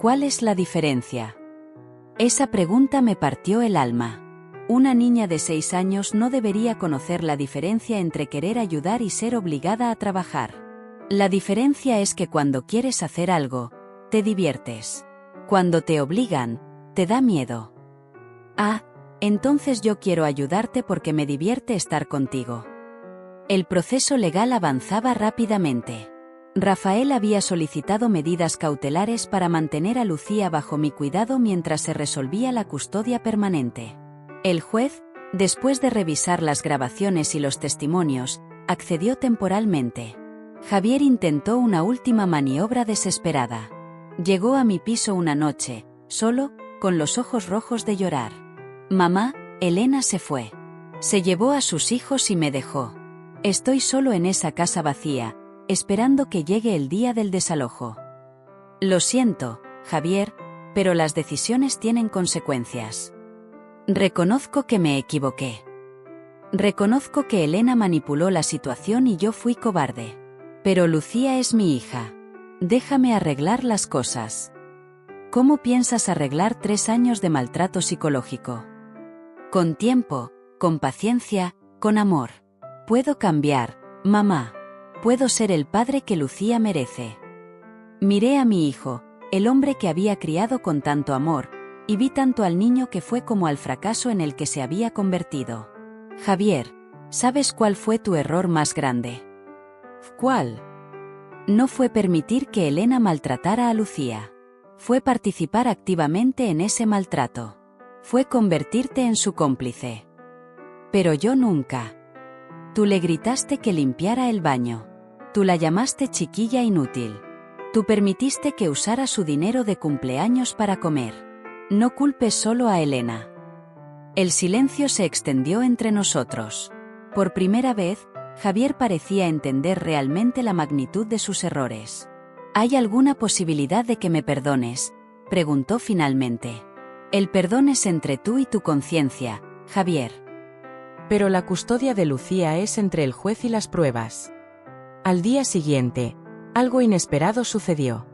¿Cuál es la diferencia? Esa pregunta me partió el alma. Una niña de 6 años no debería conocer la diferencia entre querer ayudar y ser obligada a trabajar. La diferencia es que cuando quieres hacer algo, te diviertes. Cuando te obligan, te da miedo. Ah, entonces yo quiero ayudarte porque me divierte estar contigo. El proceso legal avanzaba rápidamente. Rafael había solicitado medidas cautelares para mantener a Lucía bajo mi cuidado mientras se resolvía la custodia permanente. El juez, después de revisar las grabaciones y los testimonios, accedió temporalmente. Javier intentó una última maniobra desesperada. Llegó a mi piso una noche, solo, con los ojos rojos de llorar. «Mamá, Elena se fue. Se llevó a sus hijos y me dejó. Estoy solo en esa casa vacía, esperando que llegue el día del desalojo». Lo siento, Javier, pero las decisiones tienen consecuencias. Reconozco que me equivoqué. Reconozco que Elena manipuló la situación y yo fui cobarde. Pero Lucía es mi hija. Déjame arreglar las cosas. ¿Cómo piensas arreglar 3 años de maltrato psicológico? Con tiempo, con paciencia, con amor. Puedo cambiar, mamá. Puedo ser el padre que Lucía merece. Miré a mi hijo, el hombre que había criado con tanto amor, y vi tanto al niño que fue como al fracaso en el que se había convertido. Javier, ¿sabes cuál fue tu error más grande? ¿Cuál? No fue permitir que Elena maltratara a Lucía. Fue participar activamente en ese maltrato. Fue convertirte en su cómplice. Pero yo nunca. Tú le gritaste que limpiara el baño. Tú la llamaste chiquilla inútil. Tú permitiste que usara su dinero de cumpleaños para comer. No culpes solo a Elena. El silencio se extendió entre nosotros. Por primera vez, Javier parecía entender realmente la magnitud de sus errores. ¿Hay alguna posibilidad de que me perdones?, preguntó finalmente. El perdón es entre tú y tu conciencia, Javier. Pero la custodia de Lucía es entre el juez y las pruebas. Al día siguiente, algo inesperado sucedió.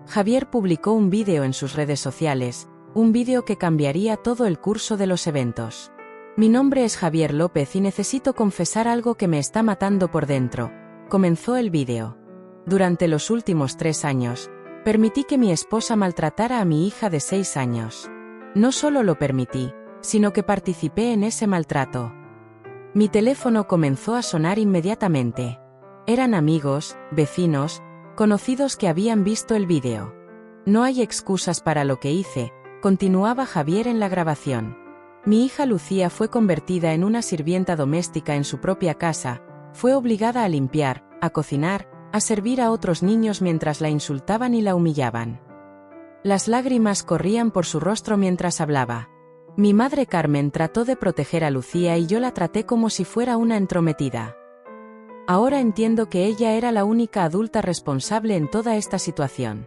Javier publicó un vídeo en sus redes sociales, un vídeo que cambiaría todo el curso de los eventos. Mi nombre es Javier López y necesito confesar algo que me está matando por dentro, comenzó el vídeo. Durante los últimos 3 años, permití que mi esposa maltratara a mi hija de 6 años. No solo lo permití, sino que participé en ese maltrato. Mi teléfono comenzó a sonar inmediatamente. Eran amigos, vecinos, conocidos que habían visto el vídeo. No hay excusas para lo que hice, continuaba Javier en la grabación. Mi hija Lucía fue convertida en una sirvienta doméstica en su propia casa, fue obligada a limpiar, a cocinar, a servir a otros niños mientras la insultaban y la humillaban. Las lágrimas corrían por su rostro mientras hablaba. Mi madre Carmen trató de proteger a Lucía y yo la traté como si fuera una entrometida. Ahora entiendo que ella era la única adulta responsable en toda esta situación.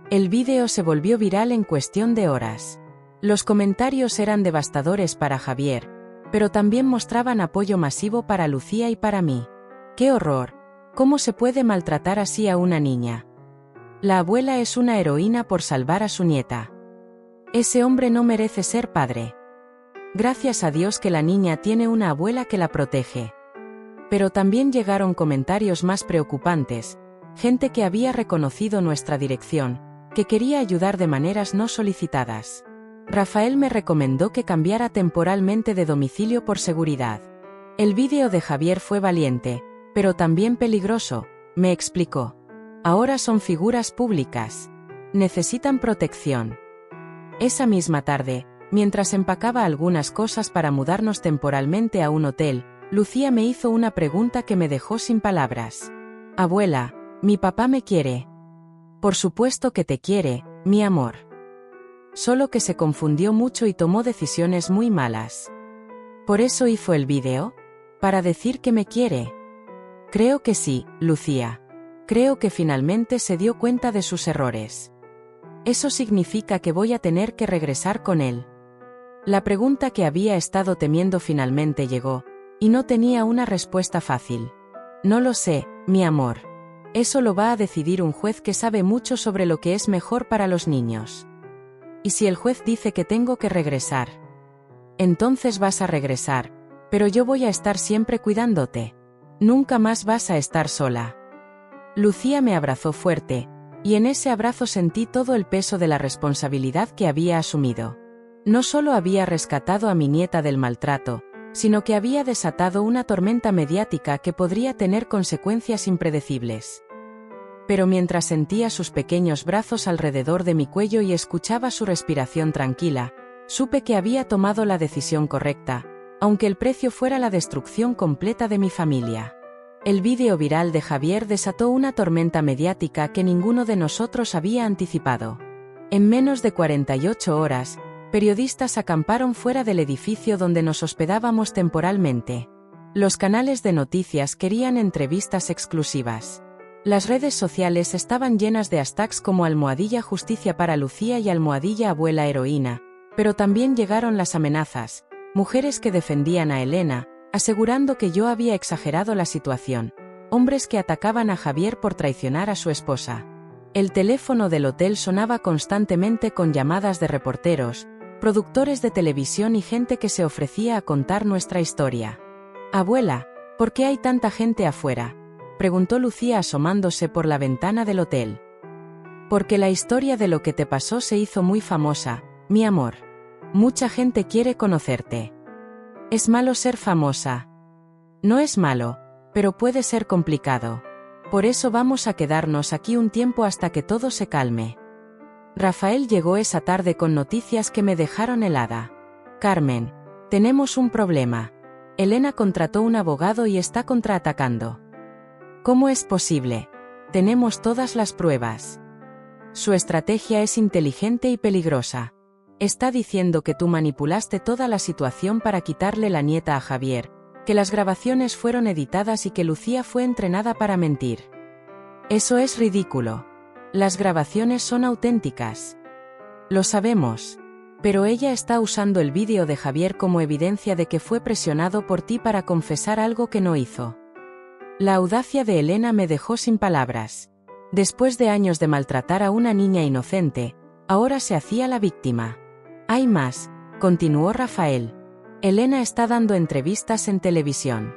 El vídeo se volvió viral en cuestión de horas. Los comentarios eran devastadores para Javier, pero también mostraban apoyo masivo para Lucía y para mí. ¡Qué horror! ¿Cómo se puede maltratar así a una niña? La abuela es una heroína por salvar a su nieta. Ese hombre no merece ser padre. Gracias a Dios que la niña tiene una abuela que la protege. Pero también llegaron comentarios más preocupantes, gente que había reconocido nuestra dirección, que quería ayudar de maneras no solicitadas. Rafael me recomendó que cambiara temporalmente de domicilio por seguridad. El vídeo de Javier fue valiente, pero también peligroso, me explicó. Ahora son figuras públicas. Necesitan protección. Esa misma tarde, mientras empacaba algunas cosas para mudarnos temporalmente a un hotel, Lucía me hizo una pregunta que me dejó sin palabras. Abuela, mi papá me quiere. Por supuesto que te quiere, mi amor. Solo que se confundió mucho y tomó decisiones muy malas. ¿Por eso hizo el vídeo? ¿Para decir que me quiere? Creo que sí, Lucía. Creo que finalmente se dio cuenta de sus errores. Eso significa que voy a tener que regresar con él. La pregunta que había estado temiendo finalmente llegó, y no tenía una respuesta fácil. No lo sé, mi amor. Eso lo va a decidir un juez que sabe mucho sobre lo que es mejor para los niños. ¿Y si el juez dice que tengo que regresar? Entonces vas a regresar, pero yo voy a estar siempre cuidándote. Nunca más vas a estar sola. Lucía me abrazó fuerte, y en ese abrazo sentí todo el peso de la responsabilidad que había asumido. No solo había rescatado a mi nieta del maltrato, sino que había desatado una tormenta mediática que podría tener consecuencias impredecibles. Pero mientras sentía sus pequeños brazos alrededor de mi cuello y escuchaba su respiración tranquila, supe que había tomado la decisión correcta, aunque el precio fuera la destrucción completa de mi familia. El vídeo viral de Javier desató una tormenta mediática que ninguno de nosotros había anticipado. En menos de 48 horas, periodistas acamparon fuera del edificio donde nos hospedábamos temporalmente. Los canales de noticias querían entrevistas exclusivas. Las redes sociales estaban llenas de hashtags como #justicia para Lucía y #abuela heroína, pero también llegaron las amenazas, mujeres que defendían a Elena, asegurando que yo había exagerado la situación, hombres que atacaban a Javier por traicionar a su esposa. El teléfono del hotel sonaba constantemente con llamadas de reporteros, productores de televisión y gente que se ofrecía a contar nuestra historia. «Abuela, ¿por qué hay tanta gente afuera?», preguntó Lucía asomándose por la ventana del hotel. «Porque la historia de lo que te pasó se hizo muy famosa, mi amor. Mucha gente quiere conocerte». «¿Es malo ser famosa?». «No es malo, pero puede ser complicado. Por eso vamos a quedarnos aquí un tiempo hasta que todo se calme». Rafael llegó esa tarde con noticias que me dejaron helada. «Carmen, tenemos un problema. Elena contrató un abogado y está contraatacando». «¿Cómo es posible? Tenemos todas las pruebas». «Su estrategia es inteligente y peligrosa. Está diciendo que tú manipulaste toda la situación para quitarle la nieta a Javier, que las grabaciones fueron editadas y que Lucía fue entrenada para mentir». «Eso es ridículo. Las grabaciones son auténticas». «Lo sabemos. Pero ella está usando el vídeo de Javier como evidencia de que fue presionado por ti para confesar algo que no hizo». La audacia de Elena me dejó sin palabras. Después de años de maltratar a una niña inocente, ahora se hacía la víctima. «Hay más», continuó Rafael. «Elena está dando entrevistas en televisión.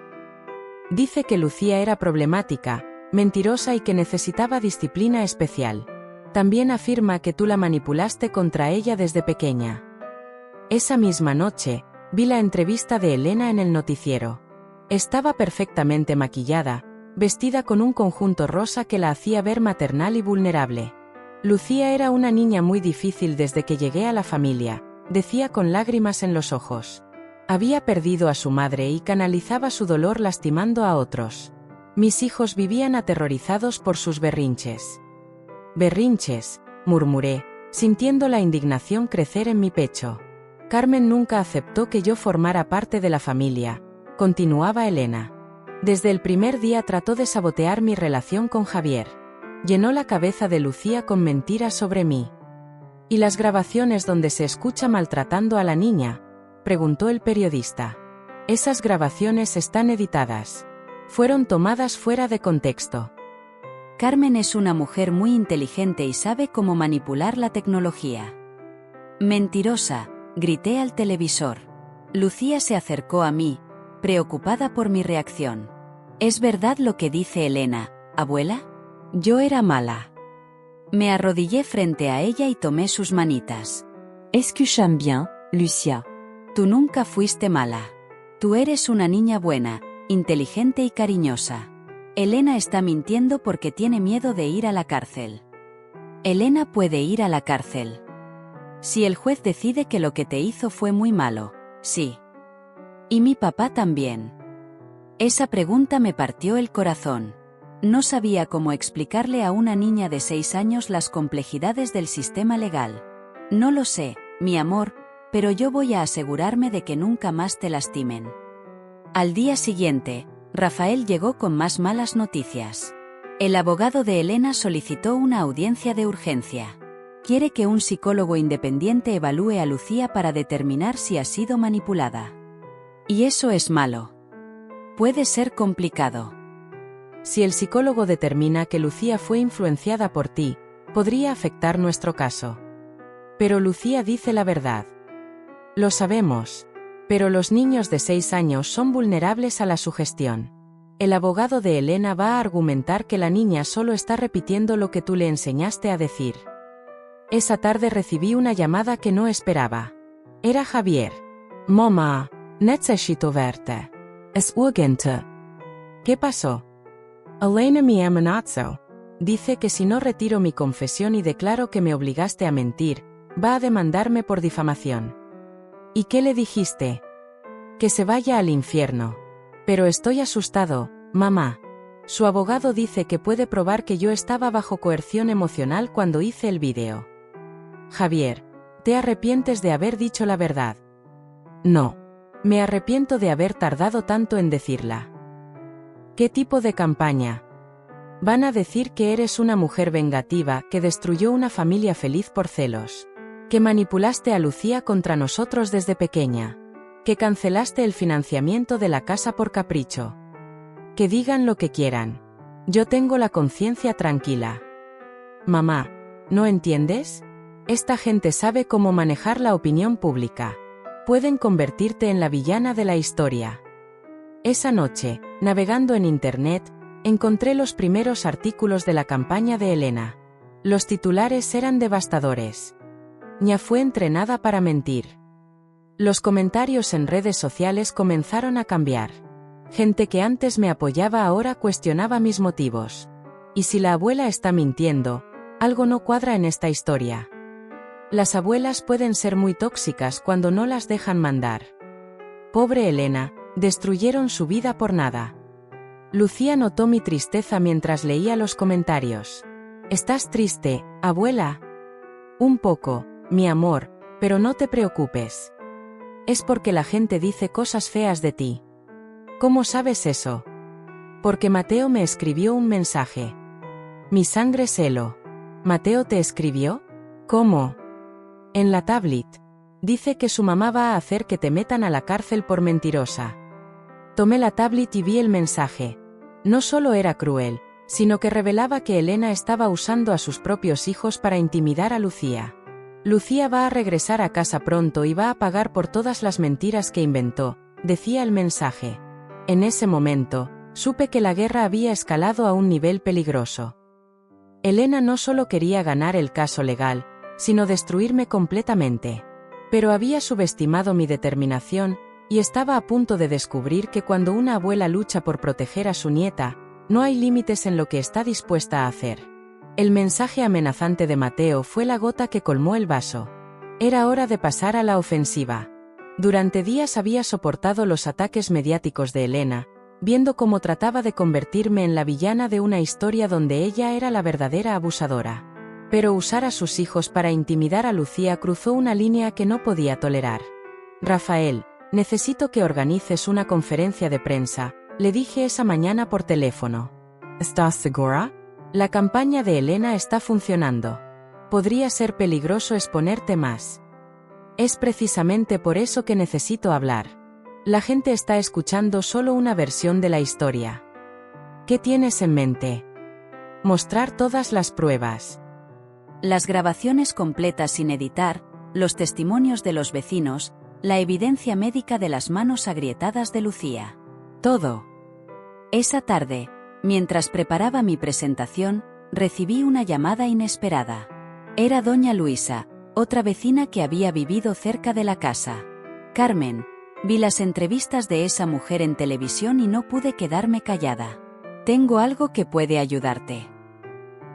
Dice que Lucía era problemática, mentirosa y que necesitaba disciplina especial. También afirma que tú la manipulaste contra ella desde pequeña». Esa misma noche, vi la entrevista de Elena en el noticiero. Estaba perfectamente maquillada, vestida con un conjunto rosa que la hacía ver maternal y vulnerable. «Lucía era una niña muy difícil desde que llegué a la familia», decía con lágrimas en los ojos. «Había perdido a su madre y canalizaba su dolor lastimando a otros. Mis hijos vivían aterrorizados por sus berrinches». «Berrinches», murmuré, sintiendo la indignación crecer en mi pecho. «Carmen nunca aceptó que yo formara parte de la familia», continuaba Elena. «Desde el primer día trató de sabotear mi relación con Javier. Llenó la cabeza de Lucía con mentiras sobre mí». «¿Y las grabaciones donde se escucha maltratando a la niña?», preguntó el periodista. «Esas grabaciones están editadas. Fueron tomadas fuera de contexto». Carmen es una mujer muy inteligente y sabe cómo manipular la tecnología. «Mentirosa», grité al televisor. Lucía se acercó a mí, preocupada por mi reacción. «¿Es verdad lo que dice Elena, abuela? Yo era mala». Me arrodillé frente a ella y tomé sus manitas. «Escúchame bien, Lucia. Tú nunca fuiste mala. Tú eres una niña buena, inteligente y cariñosa. Elena está mintiendo porque tiene miedo de ir a la cárcel. Elena puede ir a la cárcel. Si el juez decide que lo que te hizo fue muy malo, sí. Y mi papá también». Esa pregunta me partió el corazón. No sabía cómo explicarle a una niña de 6 años las complejidades del sistema legal. «No lo sé, mi amor, pero yo voy a asegurarme de que nunca más te lastimen». Al día siguiente, Rafael llegó con más malas noticias. El abogado de Elena solicitó una audiencia de urgencia. Quiere que un psicólogo independiente evalúe a Lucía para determinar si ha sido manipulada. Y eso es malo. Puede ser complicado. Si el psicólogo determina que Lucía fue influenciada por ti, podría afectar nuestro caso. Pero Lucía dice la verdad. Lo sabemos. Pero los niños de 6 años son vulnerables a la sugestión. El abogado de Elena va a argumentar que la niña solo está repitiendo lo que tú le enseñaste a decir. Esa tarde recibí una llamada que no esperaba. Era Javier. Mamma, necesito verte. Es urgente. ¿Qué pasó? Elena mi amenazó. Dice que si no retiro mi confesión y declaro que me obligaste a mentir, va a demandarme por difamación. ¿Y qué le dijiste? Que se vaya al infierno. Pero estoy asustado, mamá. Su abogado dice que puede probar que yo estaba bajo coerción emocional cuando hice el vídeo. Javier, ¿te arrepientes de haber dicho la verdad? No. Me arrepiento de haber tardado tanto en decirla. ¿Qué tipo de campaña? Van a decir que eres una mujer vengativa que destruyó una familia feliz por celos. Que manipulaste a Lucía contra nosotros desde pequeña. Que cancelaste el financiamiento de la casa por capricho. Que digan lo que quieran. Yo tengo la conciencia tranquila. Mamá, ¿no entiendes? Esta gente sabe cómo manejar la opinión pública. Pueden convertirte en la villana de la historia. Esa noche, navegando en internet, encontré los primeros artículos de la campaña de Elena. Los titulares eran devastadores. Ña fue entrenada para mentir. Los comentarios en redes sociales comenzaron a cambiar. Gente que antes me apoyaba ahora cuestionaba mis motivos. Y si la abuela está mintiendo, algo no cuadra en esta historia. Las abuelas pueden ser muy tóxicas cuando no las dejan mandar. Pobre Elena, destruyeron su vida por nada. Lucía notó mi tristeza mientras leía los comentarios. ¿Estás triste, abuela? Un poco, mi amor, pero no te preocupes. Es porque la gente dice cosas feas de ti. ¿Cómo sabes eso? Porque Mateo me escribió un mensaje. Mi sangre se heló. ¿Mateo te escribió? ¿Cómo? En la tablet. Dice que su mamá va a hacer que te metan a la cárcel por mentirosa. Tomé la tablet y vi el mensaje. No solo era cruel, sino que revelaba que Elena estaba usando a sus propios hijos para intimidar a Lucía. Lucía va a regresar a casa pronto y va a pagar por todas las mentiras que inventó, decía el mensaje. En ese momento, supe que la guerra había escalado a un nivel peligroso. Elena no solo quería ganar el caso legal, sino destruirme completamente. Pero había subestimado mi determinación, y estaba a punto de descubrir que cuando una abuela lucha por proteger a su nieta, no hay límites en lo que está dispuesta a hacer. El mensaje amenazante de Mateo fue la gota que colmó el vaso. Era hora de pasar a la ofensiva. Durante días había soportado los ataques mediáticos de Elena, viendo cómo trataba de convertirme en la villana de una historia donde ella era la verdadera abusadora. Pero usar a sus hijos para intimidar a Lucía cruzó una línea que no podía tolerar. Rafael, necesito que organices una conferencia de prensa, le dije esa mañana por teléfono. ¿Estás segura? La campaña de Elena está funcionando. Podría ser peligroso exponerte más. Es precisamente por eso que necesito hablar. La gente está escuchando solo una versión de la historia. ¿Qué tienes en mente? Mostrar todas las pruebas. Las grabaciones completas sin editar, los testimonios de los vecinos, la evidencia médica de las manos agrietadas de Lucía. Todo. Esa tarde, mientras preparaba mi presentación, recibí una llamada inesperada. Era doña Luisa, otra vecina que había vivido cerca de la casa. Carmen, vi las entrevistas de esa mujer en televisión y no pude quedarme callada. Tengo algo que puede ayudarte.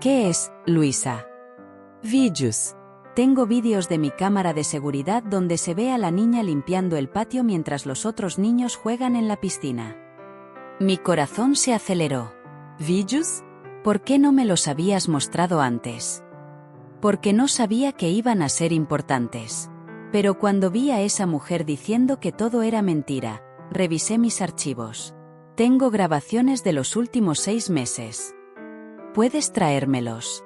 ¿Qué es, Luisa? Vídeos. Tengo vídeos de mi cámara de seguridad donde se ve a la niña limpiando el patio mientras los otros niños juegan en la piscina. Mi corazón se aceleró. ¿Vídeos? ¿Por qué no me los habías mostrado antes? Porque no sabía que iban a ser importantes. Pero cuando vi a esa mujer diciendo que todo era mentira, revisé mis archivos. Tengo grabaciones de los últimos 6 meses. ¿Puedes traérmelos?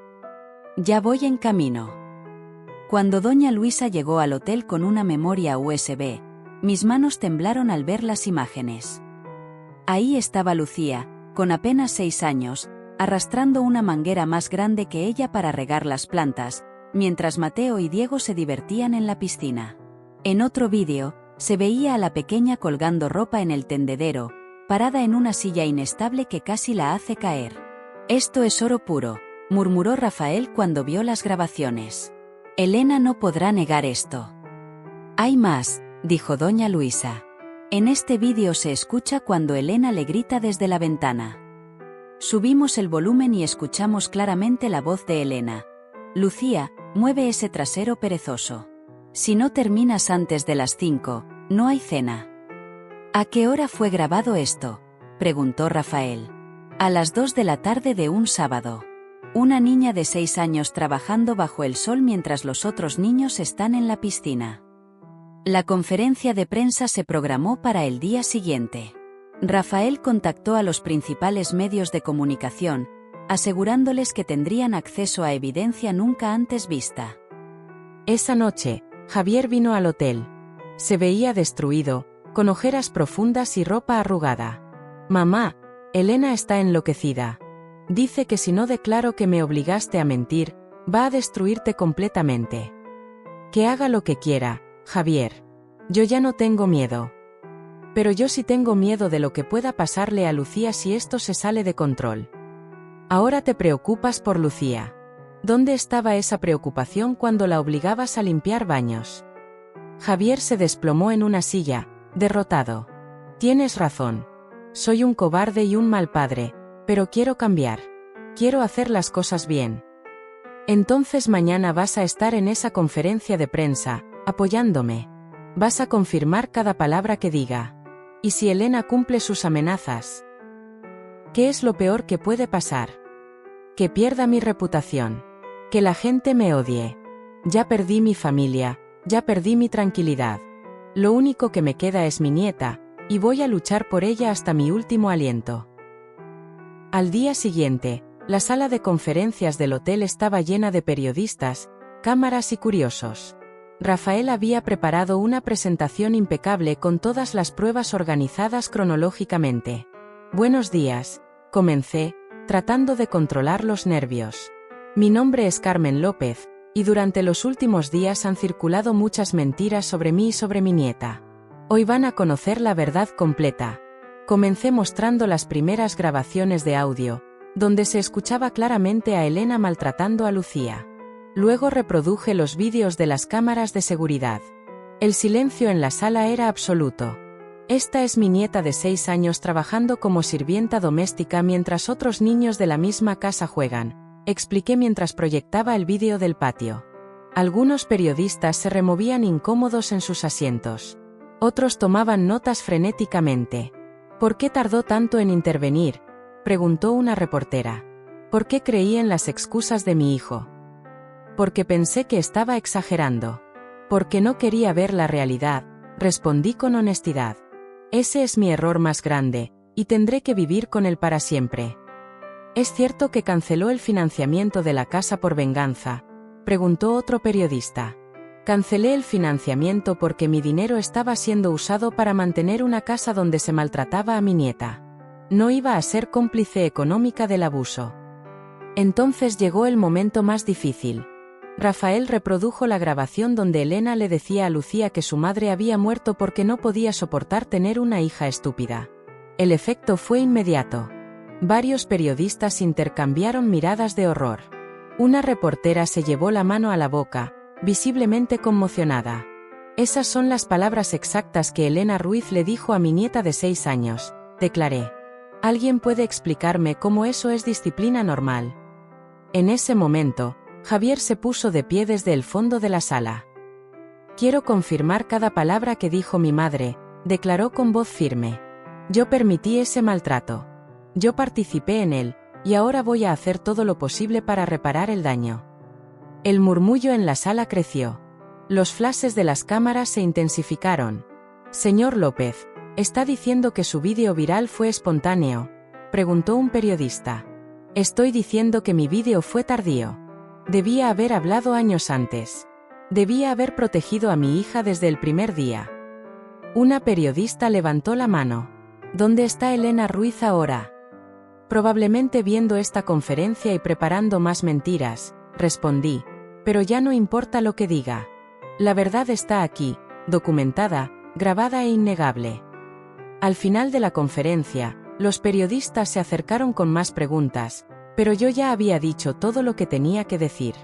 Ya voy en camino. Cuando doña Luisa llegó al hotel con una memoria USB, mis manos temblaron al ver las imágenes. Ahí estaba Lucía, con apenas 6 años, arrastrando una manguera más grande que ella para regar las plantas, mientras Mateo y Diego se divertían en la piscina. En otro vídeo, se veía a la pequeña colgando ropa en el tendedero, parada en una silla inestable que casi la hace caer. «Esto es oro puro», murmuró Rafael cuando vio las grabaciones. «Elena no podrá negar esto». «Hay más», dijo doña Luisa. En este vídeo se escucha cuando Elena le grita desde la ventana. Subimos el volumen y escuchamos claramente la voz de Elena. «Lucía, mueve ese trasero perezoso. Si no terminas antes de las 5, no hay cena». «¿A qué hora fue grabado esto?», preguntó Rafael. «A las 2 de la tarde de un sábado. Una niña de 6 años trabajando bajo el sol mientras los otros niños están en la piscina». La conferencia de prensa se programó para el día siguiente. Rafael contactó a los principales medios de comunicación, asegurándoles que tendrían acceso a evidencia nunca antes vista. Esa noche, Javier vino al hotel. Se veía destruido, con ojeras profundas y ropa arrugada. «Mamá, Elena está enloquecida. Dice que si no declaro que me obligaste a mentir, va a destruirte completamente. Que haga lo que quiera, Javier. Yo ya no tengo miedo. Pero yo sí tengo miedo de lo que pueda pasarle a Lucía si esto se sale de control. Ahora te preocupas por Lucía. ¿Dónde estaba esa preocupación cuando la obligabas a limpiar baños?». Javier se desplomó en una silla, derrotado. «Tienes razón. Soy un cobarde y un mal padre, pero quiero cambiar. Quiero hacer las cosas bien». «Entonces mañana vas a estar en esa conferencia de prensa, apoyándome. Vas a confirmar cada palabra que diga. ¿Y si Elena cumple sus amenazas? ¿Qué es lo peor que puede pasar? Que pierda mi reputación. Que la gente me odie. Ya perdí mi familia, ya perdí mi tranquilidad. Lo único que me queda es mi nieta, y voy a luchar por ella hasta mi último aliento». Al día siguiente, la sala de conferencias del hotel estaba llena de periodistas, cámaras y curiosos. Rafael había preparado una presentación impecable con todas las pruebas organizadas cronológicamente. «Buenos días», comencé, tratando de controlar los nervios. «Mi nombre es Carmen López, y durante los últimos días han circulado muchas mentiras sobre mí y sobre mi nieta. Hoy van a conocer la verdad completa». Comencé mostrando las primeras grabaciones de audio, donde se escuchaba claramente a Elena maltratando a Lucía. Luego reproduje los vídeos de las cámaras de seguridad. El silencio en la sala era absoluto. «Esta es mi nieta de 6 años trabajando como sirvienta doméstica mientras otros niños de la misma casa juegan», expliqué mientras proyectaba el vídeo del patio. Algunos periodistas se removían incómodos en sus asientos. Otros tomaban notas frenéticamente. «¿Por qué tardó tanto en intervenir?», preguntó una reportera. «¿Por qué creí en las excusas de mi hijo? Porque pensé que estaba exagerando. Porque no quería ver la realidad», respondí con honestidad. «Ese es mi error más grande, y tendré que vivir con él para siempre». «¿Es cierto que canceló el financiamiento de la casa por venganza?», preguntó otro periodista. «Cancelé el financiamiento porque mi dinero estaba siendo usado para mantener una casa donde se maltrataba a mi nieta. No iba a ser cómplice económica del abuso». Entonces llegó el momento más difícil. Rafael reprodujo la grabación donde Elena le decía a Lucía que su madre había muerto porque no podía soportar tener una hija estúpida. El efecto fue inmediato. Varios periodistas intercambiaron miradas de horror. Una reportera se llevó la mano a la boca, visiblemente conmocionada. «Esas son las palabras exactas que Elena Ruiz le dijo a mi nieta de 6 años», declaré. «¿Alguien puede explicarme cómo eso es disciplina normal?». En ese momento, Javier se puso de pie desde el fondo de la sala. «Quiero confirmar cada palabra que dijo mi madre», declaró con voz firme. «Yo permití ese maltrato. Yo participé en él, y ahora voy a hacer todo lo posible para reparar el daño». El murmullo en la sala creció. Los flashes de las cámaras se intensificaron. «Señor López, ¿está diciendo que su vídeo viral fue espontáneo?», preguntó un periodista. «Estoy diciendo que mi vídeo fue tardío. Debía haber hablado años antes. Debía haber protegido a mi hija desde el primer día. Una periodista levantó la mano. ¿Dónde está Elena Ruiz ahora? Probablemente viendo esta conferencia y preparando más mentiras, respondí. Pero ya no importa lo que diga. La verdad está aquí, documentada, grabada e innegable. Al final de la conferencia, los periodistas se acercaron con más preguntas, pero yo ya había dicho todo lo que tenía que decir.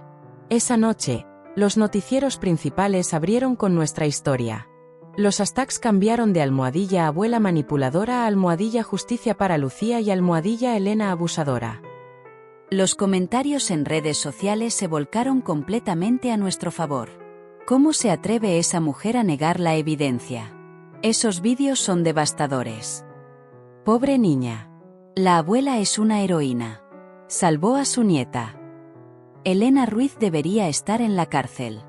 Esa noche, los noticieros principales abrieron con nuestra historia. Los hashtags cambiaron de almohadilla abuela manipuladora a almohadilla justicia para Lucía y almohadilla Elena abusadora. Los comentarios en redes sociales se volcaron completamente a nuestro favor. ¿Cómo se atreve esa mujer a negar la evidencia? Esos vídeos son devastadores. Pobre niña. La abuela es una heroína. Salvó a su nieta. Elena Ruiz debería estar en la cárcel.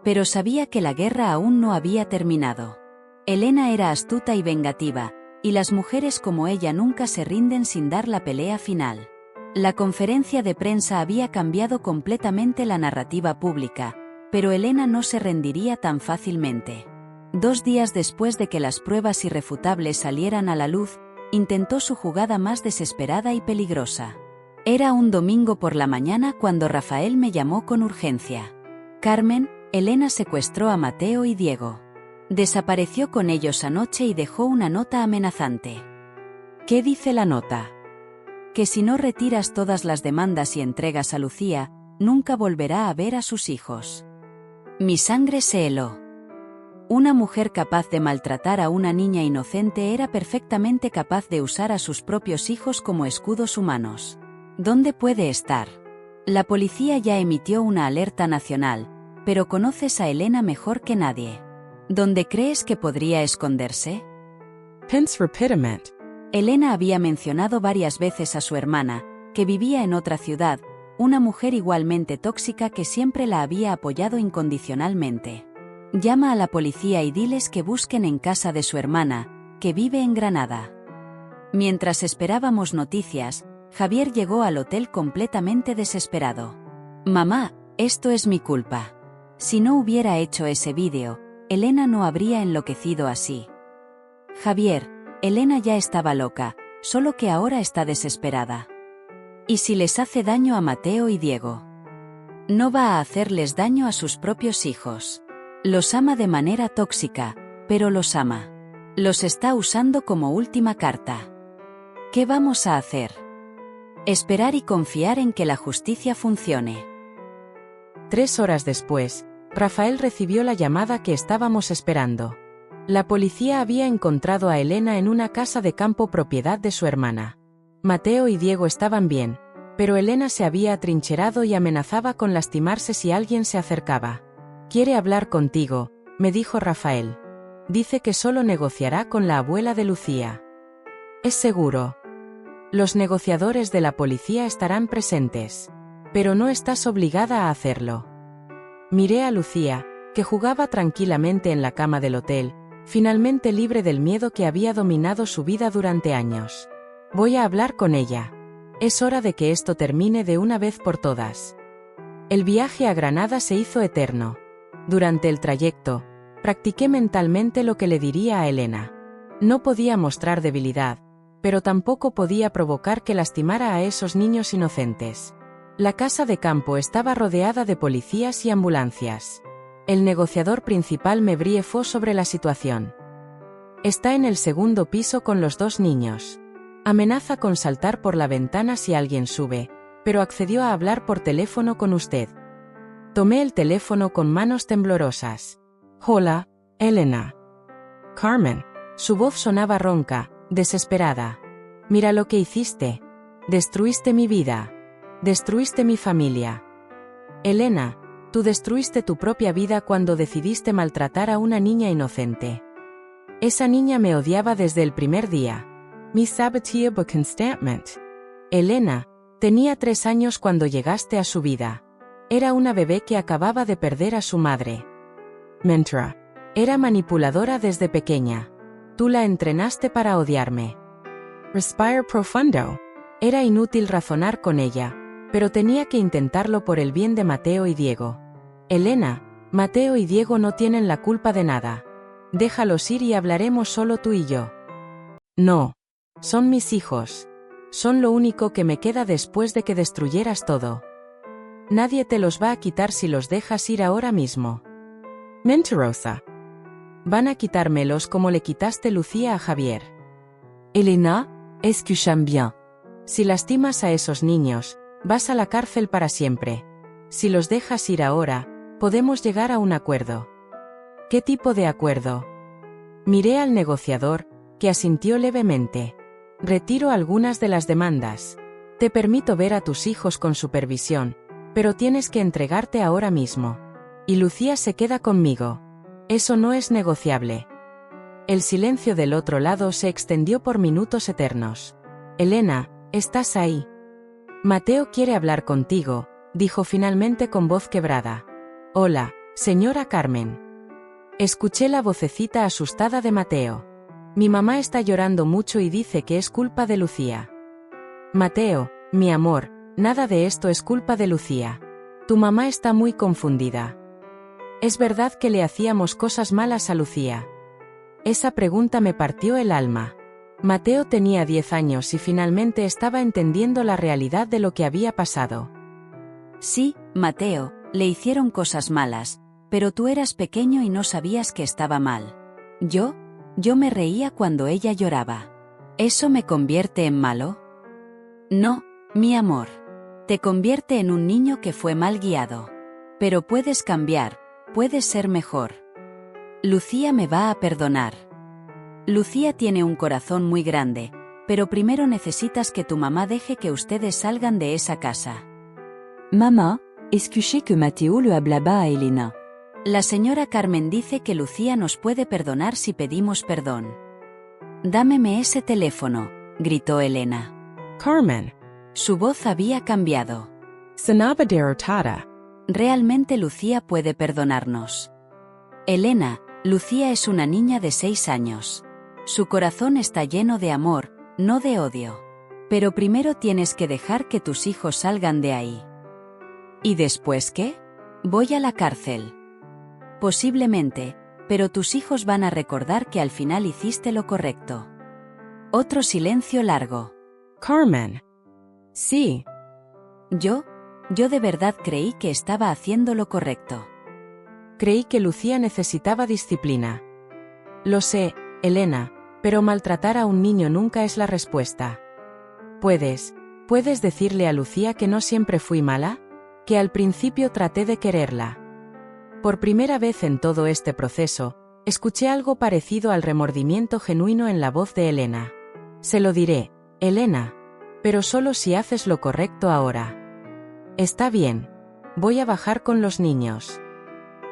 Pero sabía que la guerra aún no había terminado. Elena era astuta y vengativa, y las mujeres como ella nunca se rinden sin dar la pelea final. La conferencia de prensa había cambiado completamente la narrativa pública, pero Elena no se rendiría tan fácilmente. 2 días después de que las pruebas irrefutables salieran a la luz, intentó su jugada más desesperada y peligrosa. Era un domingo por la mañana cuando Rafael me llamó con urgencia. Carmen, Elena secuestró a Mateo y Diego. Desapareció con ellos anoche y dejó una nota amenazante. ¿Qué dice la nota? Que si no retiras todas las demandas y entregas a Lucía, nunca volverá a ver a sus hijos. Mi sangre se heló. Una mujer capaz de maltratar a una niña inocente era perfectamente capaz de usar a sus propios hijos como escudos humanos. ¿Dónde puede estar? La policía ya emitió una alerta nacional, pero conoces a Elena mejor que nadie. ¿Dónde crees que podría esconderse? Pense rapidement. Elena había mencionado varias veces a su hermana, que vivía en otra ciudad, una mujer igualmente tóxica que siempre la había apoyado incondicionalmente. Llama a la policía y diles que busquen en casa de su hermana, que vive en Granada. Mientras esperábamos noticias, Javier llegó al hotel completamente desesperado. Mamá, esto es mi culpa. Si no hubiera hecho ese vídeo, Elena no habría enloquecido así. Javier, Elena ya estaba loca, solo que ahora está desesperada. ¿Y si les hace daño a Mateo y Diego? No va a hacerles daño a sus propios hijos. Los ama de manera tóxica, pero los ama. Los está usando como última carta. ¿Qué vamos a hacer? Esperar y confiar en que la justicia funcione. 3 horas después, Rafael recibió la llamada que estábamos esperando. La policía había encontrado a Elena en una casa de campo propiedad de su hermana. Mateo y Diego estaban bien, pero Elena se había atrincherado y amenazaba con lastimarse si alguien se acercaba. «Quiere hablar contigo», me dijo Rafael. «Dice que solo negociará con la abuela de Lucía». «Es seguro. Los negociadores de la policía estarán presentes. Pero no estás obligada a hacerlo». Miré a Lucía, que jugaba tranquilamente en la cama del hotel, finalmente libre del miedo que había dominado su vida durante años. «Voy a hablar con ella. Es hora de que esto termine de una vez por todas». El viaje a Granada se hizo eterno. Durante el trayecto, practiqué mentalmente lo que le diría a Elena. No podía mostrar debilidad, pero tampoco podía provocar que lastimara a esos niños inocentes. La casa de campo estaba rodeada de policías y ambulancias. El negociador principal me briefó sobre la situación. «Está en el 2º piso con los 2 niños. Amenaza con saltar por la ventana si alguien sube, pero accedió a hablar por teléfono con usted». Tomé el teléfono con manos temblorosas. «Hola, Elena». Carmen. Su voz sonaba ronca, desesperada. «Mira lo que hiciste. Destruiste mi vida. Destruiste mi familia. Elena, tú destruiste tu propia vida cuando decidiste maltratar a una niña inocente. Esa niña me odiaba desde el primer día. Me sabotía constantemente. Elena, tenía 3 años cuando llegaste a su vida. Era una bebé que acababa de perder a su madre. Mentira. Era manipuladora desde pequeña. Tú la entrenaste para odiarme». Respire profundo. Era inútil razonar con ella, pero tenía que intentarlo por el bien de Mateo y Diego. «Elena, Mateo y Diego no tienen la culpa de nada. Déjalos ir y hablaremos solo tú y yo. No. Son mis hijos. Son lo único que me queda después de que destruyeras todo. Nadie te los va a quitar si los dejas ir ahora mismo. Mentirosa. Van a quitármelos como le quitaste Lucía a Javier. Elena, escúchame bien. Si lastimas a esos niños, vas a la cárcel para siempre. Si los dejas ir ahora, podemos llegar a un acuerdo. ¿Qué tipo de acuerdo? Miré al negociador, que asintió levemente. Retiro algunas de las demandas. Te permito ver a tus hijos con supervisión, pero tienes que entregarte ahora mismo. Y Lucía se queda conmigo. Eso no es negociable. El silencio del otro lado se extendió por minutos eternos. Elena, ¿estás ahí? Mateo quiere hablar contigo, dijo finalmente con voz quebrada. Hola, señora Carmen. Escuché la vocecita asustada de Mateo. Mi mamá está llorando mucho y dice que es culpa de Lucía. Mateo, mi amor, nada de esto es culpa de Lucía. Tu mamá está muy confundida. ¿Es verdad que le hacíamos cosas malas a Lucía? Esa pregunta me partió el alma. Mateo tenía 10 años y finalmente estaba entendiendo la realidad de lo que había pasado. Sí, Mateo, le hicieron cosas malas, pero tú eras pequeño y no sabías que estaba mal. Yo me reía cuando ella lloraba. ¿Eso me convierte en malo? No, mi amor. Te convierte en un niño que fue mal guiado. Pero puedes cambiar, puedes ser mejor. Lucía me va a perdonar. Lucía tiene un corazón muy grande, pero primero necesitas que tu mamá deje que ustedes salgan de esa casa. Mamá, escuché que Mateo le hablaba a Elena. La señora Carmen dice que Lucía nos puede perdonar si pedimos perdón. Dámeme ese teléfono, gritó Elena. Carmen. Su voz había cambiado. Sanabadero Tata. Realmente Lucía puede perdonarnos. Elena, Lucía es una niña de 6 años. Su corazón está lleno de amor, no de odio. Pero primero tienes que dejar que tus hijos salgan de ahí. ¿Y después qué? Voy a la cárcel. Posiblemente, pero tus hijos van a recordar que al final hiciste lo correcto. Otro silencio largo. Carmen. Sí. Yo de verdad creí que estaba haciendo lo correcto. Creí que Lucía necesitaba disciplina. Lo sé, Elena, pero maltratar a un niño nunca es la respuesta. ¿Puedes decirle a Lucía que no siempre fui mala? Que al principio traté de quererla. Por primera vez en todo este proceso, escuché algo parecido al remordimiento genuino en la voz de Elena. Se lo diré, Elena, pero solo si haces lo correcto ahora. Está bien. Voy a bajar con los niños.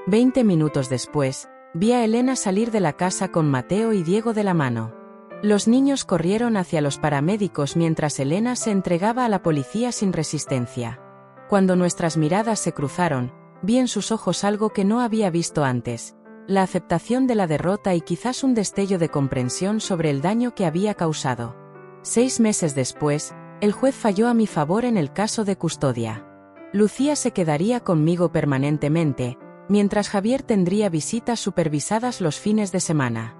20 minutos después, vi a Elena salir de la casa con Mateo y Diego de la mano. Los niños corrieron hacia los paramédicos mientras Elena se entregaba a la policía sin resistencia. Cuando nuestras miradas se cruzaron, vi en sus ojos algo que no había visto antes, la aceptación de la derrota y quizás un destello de comprensión sobre el daño que había causado. 6 meses después, el juez falló a mi favor en el caso de custodia. Lucía se quedaría conmigo permanentemente, mientras Javier tendría visitas supervisadas los fines de semana.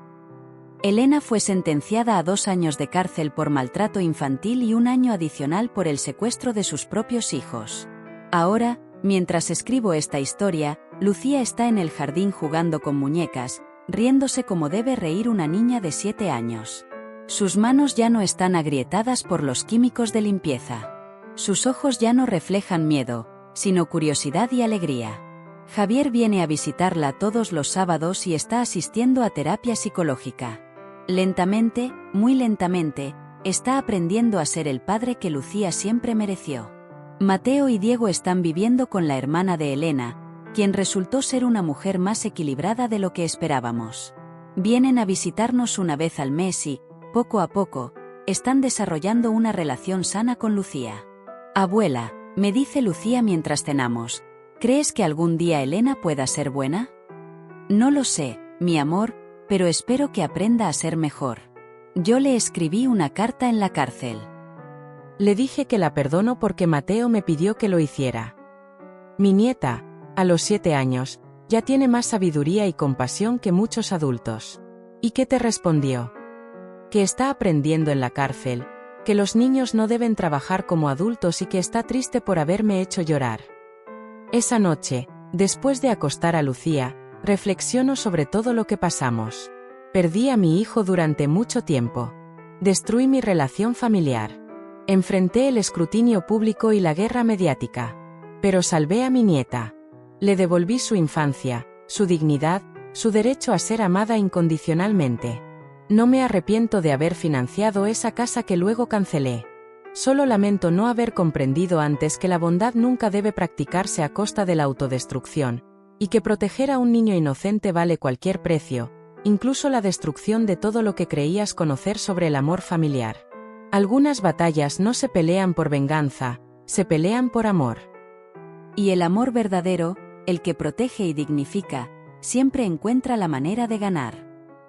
Elena fue sentenciada a 2 años de cárcel por maltrato infantil y 1 año adicional por el secuestro de sus propios hijos. Ahora, mientras escribo esta historia, Lucía está en el jardín jugando con muñecas, riéndose como debe reír una niña de 7 años. Sus manos ya no están agrietadas por los químicos de limpieza. Sus ojos ya no reflejan miedo, sino curiosidad y alegría. Javier viene a visitarla todos los sábados y está asistiendo a terapia psicológica. Lentamente, muy lentamente, está aprendiendo a ser el padre que Lucía siempre mereció. Mateo y Diego están viviendo con la hermana de Elena, quien resultó ser una mujer más equilibrada de lo que esperábamos. Vienen a visitarnos una vez al mes y, poco a poco, están desarrollando una relación sana con Lucía. Abuela, me dice Lucía mientras cenamos, ¿crees que algún día Elena pueda ser buena? No lo sé, mi amor, pero espero que aprenda a ser mejor. Yo le escribí una carta en la cárcel. Le dije que la perdono porque Mateo me pidió que lo hiciera. Mi nieta, a los 7 años, Ya tiene más sabiduría y compasión que muchos adultos. ¿Y qué te respondió? Que está aprendiendo en la cárcel, que los niños no deben trabajar como adultos y que está triste por haberme hecho llorar. Esa noche, después de acostar a Lucía, reflexiono sobre todo lo que pasamos. Perdí a mi hijo durante mucho tiempo. Destruí mi relación familiar. Enfrenté el escrutinio público y la guerra mediática. Pero salvé a mi nieta. Le devolví su infancia, su dignidad, su derecho a ser amada incondicionalmente. No me arrepiento de haber financiado esa casa que luego cancelé. Solo lamento no haber comprendido antes que la bondad nunca debe practicarse a costa de la autodestrucción, y que proteger a un niño inocente vale cualquier precio, incluso la destrucción de todo lo que creías conocer sobre el amor familiar. Algunas batallas no se pelean por venganza, se pelean por amor. Y el amor verdadero, el que protege y dignifica, siempre encuentra la manera de ganar.